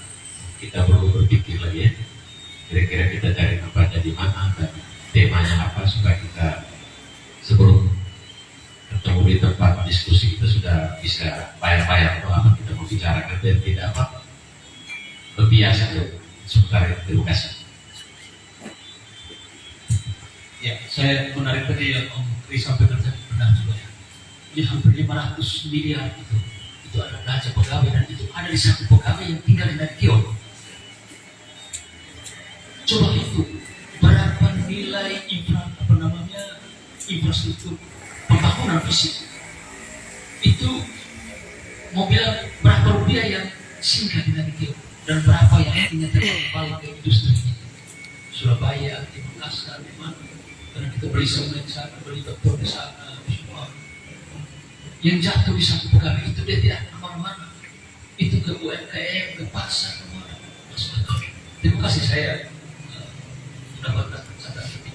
kita perlu berpikir lagi ya, kira-kira kita cari tempatnya di mana dan temanya apa supaya kita sebelum ketemu di tempat diskusi kita sudah bisa bayar-bayar apa kita mau bicarakan dan tidak apa berbiasa sebentar. Terima kasih.
Ya, saya menarik tadi yang Om Kris sampaikan tadi benar juga ya. Ini hampir 500 miliar itu ada belanja pegawai dan itu ada di satu pegawai yang tinggal di Nadikion. Coba itu berapa nilai infrastruktur pembangunan fisik itu mau bilang berapa rupiah yang singgah di Nadikion dan berapa yang artinya terbalik ke industri Surabaya, di Makassar, di mana? Karena kita beli semen di sana, beli dokter di sana, semua. Yang jatuh di satu pegawai itu dia tidak kemana-mana. Itu ke UMKM, ke pasar, kemana. Terima kasih saya mendapatkan catatan itu.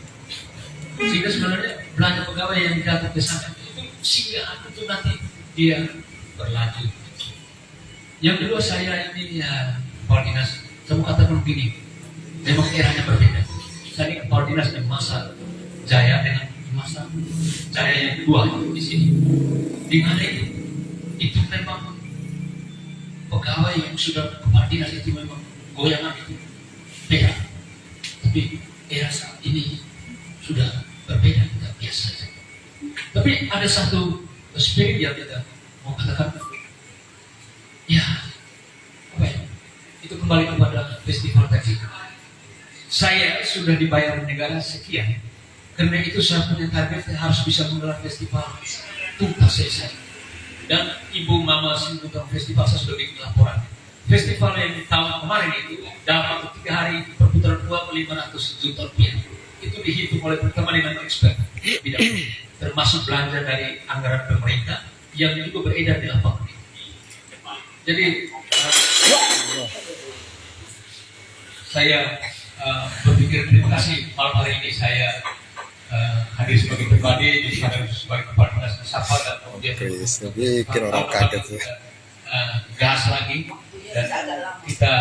Sehingga sebenarnya belanja pegawai yang jatuh ke sana itu singgah itu nanti dia berlanjut. Yang kedua saya ini ya kepala dinas, saya mau katakan begini, memang eranya berbeda. Saya ini kepala dinas dan masa Jaya dengan masa Jaya yang kedua di sini. Di mana itu memang pegawai yang sudah kepala dinas itu memang goyangan itu beda. Tapi era saat ini sudah berbeda, tidak biasa. Tapi ada satu spirit yang kita mau katakan, ya, apa ya? Itu kembali kepada festival tadi. Saya sudah dibayar negara sekian. Karena itu saya punya target harus bisa menggelar festival tuntas selesai. Dan Ibu Mama Singkutang Festival saya sudah bikin laporan. Festival yang di tahun kemarin itu dalam waktu 3 hari perputaran uang 500 juta rupiah. Itu dihitung oleh pertama dengan expert. Termasuk belanja dari anggaran pemerintah yang juga beredar di lapangan. Jadi saya berpikir terima kasih malam hari ini saya hadir sebagai pribadi, jadi sebagai kepala dinas Sapa dan kemudian
bikin orang kaget
gas lagi dan kita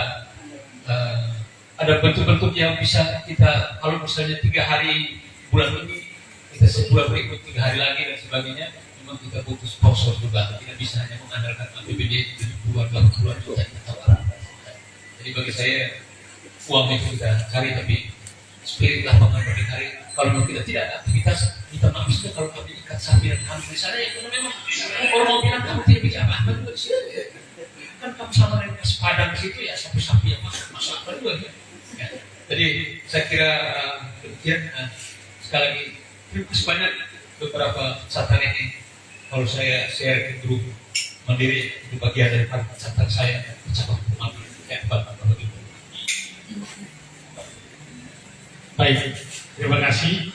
ada bentuk-bentuk yang bisa kita, kalau misalnya 3 hari bulan ini, kita sebulan berikut 3 hari lagi dan sebagainya, memang kita butuh sponsor juga. Tidak bisa hanya mengandalkan APBD 70-80 juta kita tawarkan. Jadi bagi saya uang itu kita cari, tapi spirit lapangan bagi cari. Kalau memang kita tidak ada aktivitas, kita maksudnya kalau kami ikat sapi dan kambing di sana, ya karena memang orang mau bilang kamu tidak bicara apa juga di sini. Kan kamu sama dengan sepadang di situ ya, sapi-sapi yang masuk apa juga ya. Jadi saya kira demikian. Sekali lagi terima kasih banyak beberapa catatan ini. Kalau saya share ke grup Mandiri, itu bagian dari catatan saya cabang Mandiri.
Baik, terima kasih.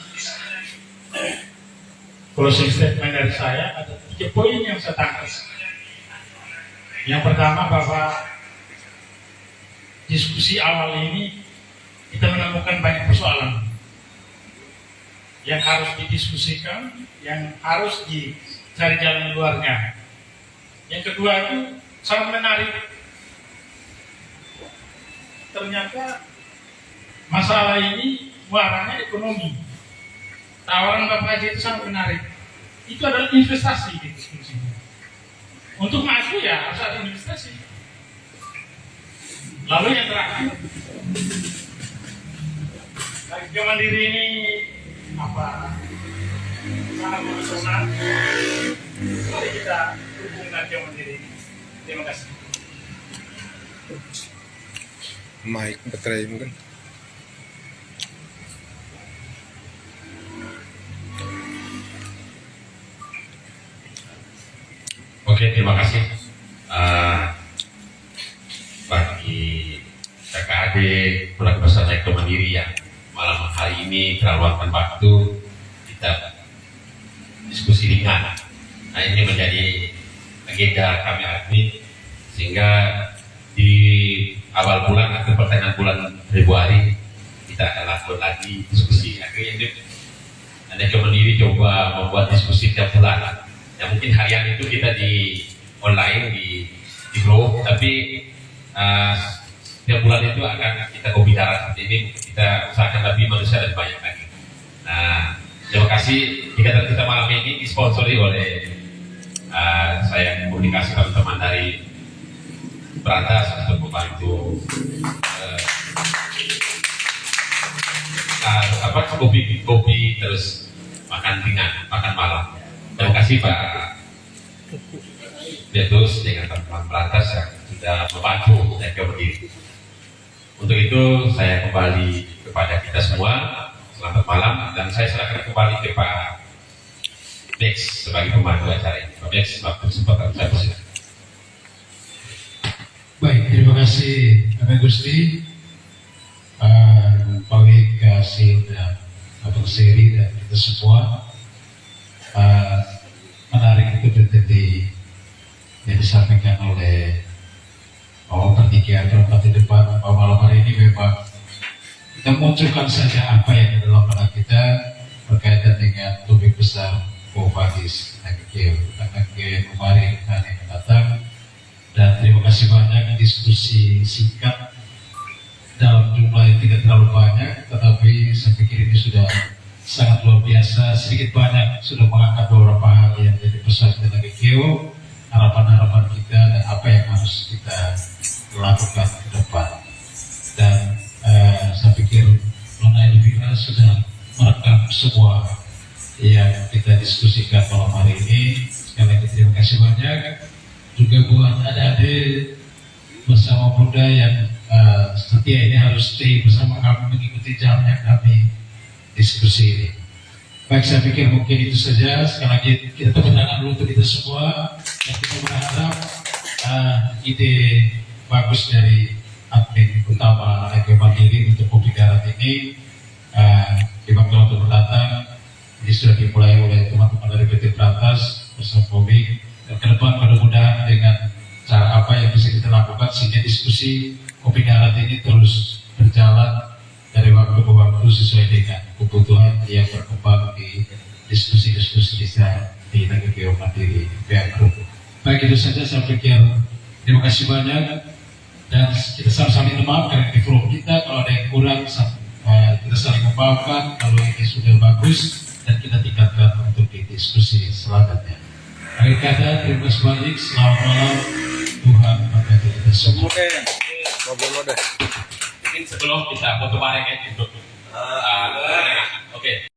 Closing statement dari saya ada 3 poin yang saya tangkap. Yang pertama, bahwa diskusi awal ini kita menemukan banyak persoalan yang harus didiskusikan, yang harus dicari jalan keluarnya. Yang kedua itu sangat menarik. Ternyata masalah ini muaranya ekonomi. Tawaran Bapak Haji itu sangat menarik. Itu adalah investasi di diskusi. Untuk maju ya harus ada investasi. Lalu yang terakhir, Rakyat Mandiri ini apa? Sangat profesional. Mari kita dukung Rakyat Mandiri ini. Terima kasih.
Mic baterai mungkin.
Oke, terima kasih bagi KKAD Keluarga Besar Rakyat Mandiri yang malam hari ini terlaluan waktu kita diskusi ringan. Nah, ini menjadi agenda kami hari ini, sehingga di awal bulan atau pertengahan bulan Februari kita akan lakukan lagi diskusi. Akhirnya Rakyat Mandiri coba membuat diskusi tiap bulan. Ya, mungkin harian itu kita di online di grup, tapi setiap bulan itu akan kita bicara seperti ini. Kita usahakan lebih manusia dan banyak lagi. Nah, terima kasih. Kita malam ini disponsori oleh saya komunikasi teman-teman dari Berantas untuk membantu kopi terus makan ringan, makan malam. Terima kasih Pak Detus dengan teman-teman Berantas yang sudah membantu saya berdiri. Untuk itu saya kembali kepada kita semua. Selamat malam, dan saya serahkan kembali ke Pak Dex sebagai pemandu acara ini. Pak Dex, waktu kesempatan saya persilakan.
Baik, terima kasih Pak Gusti, Pak Wika, dan Abang Seri dan kita semua. Menarik itu tadi yang disampaikan oleh Bapak Pertikian Perempat di depan. Bahwa malam hari ini memang kita munculkan saja apa yang di dalam benak kita berkaitan dengan topik besar Bopagis Nagekeo kemarin yang mendatang. Dan terima kasih banyak diskusi singkat dalam jumlah yang tidak terlalu banyak, tetapi saya pikir ini sudah sangat luar biasa. Sedikit banyak sudah mengangkat beberapa hal yang jadi pesan kita Nagekeo, harapan-harapan kita dan apa yang harus kita lakukan ke depan. Dan saya pikir Nona Elvira sudah merekam semua yang kita diskusikan malam hari ini. Sekali lagi terima kasih banyak. Juga buat adik-adik bersama Bunda yang setia ini harus stay bersama kami mengikuti jalannya kami diskusi ini. Baik, saya pikir mungkin itu saja. Sekali lagi kita tepuk tangan dulu untuk kita semua, dan kita berharap ide bagus dari admin utama Rakyat Mandiri untuk kopi darat ini dibangun untuk mendatang. Ini sudah dimulai oleh teman-teman dari PT Berantas bersama Bobi, dan ke depan mudah-mudahan dengan cara apa yang bisa kita lakukan sehingga diskusi kopi darat ini terus berjalan dari waktu ke waktu sesuai dengan kebutuhan yang berkembang di diskusi-diskusi kita di Nagekeo Mandiri PR Group. Baik, itu saja saya pikir. Terima kasih banyak, dan kita sama-sama minta maaf karena di forum kita kalau ada yang kembangkan kalau ini sudah bagus dan kita tingkatkan untuk di diskusi selanjutnya. Akhir kata, terima kasih banyak. Selamat malam. Tuhan memberkati kita semua.
Problem ada.
Mungkin sebelum kita foto bareng ya untuk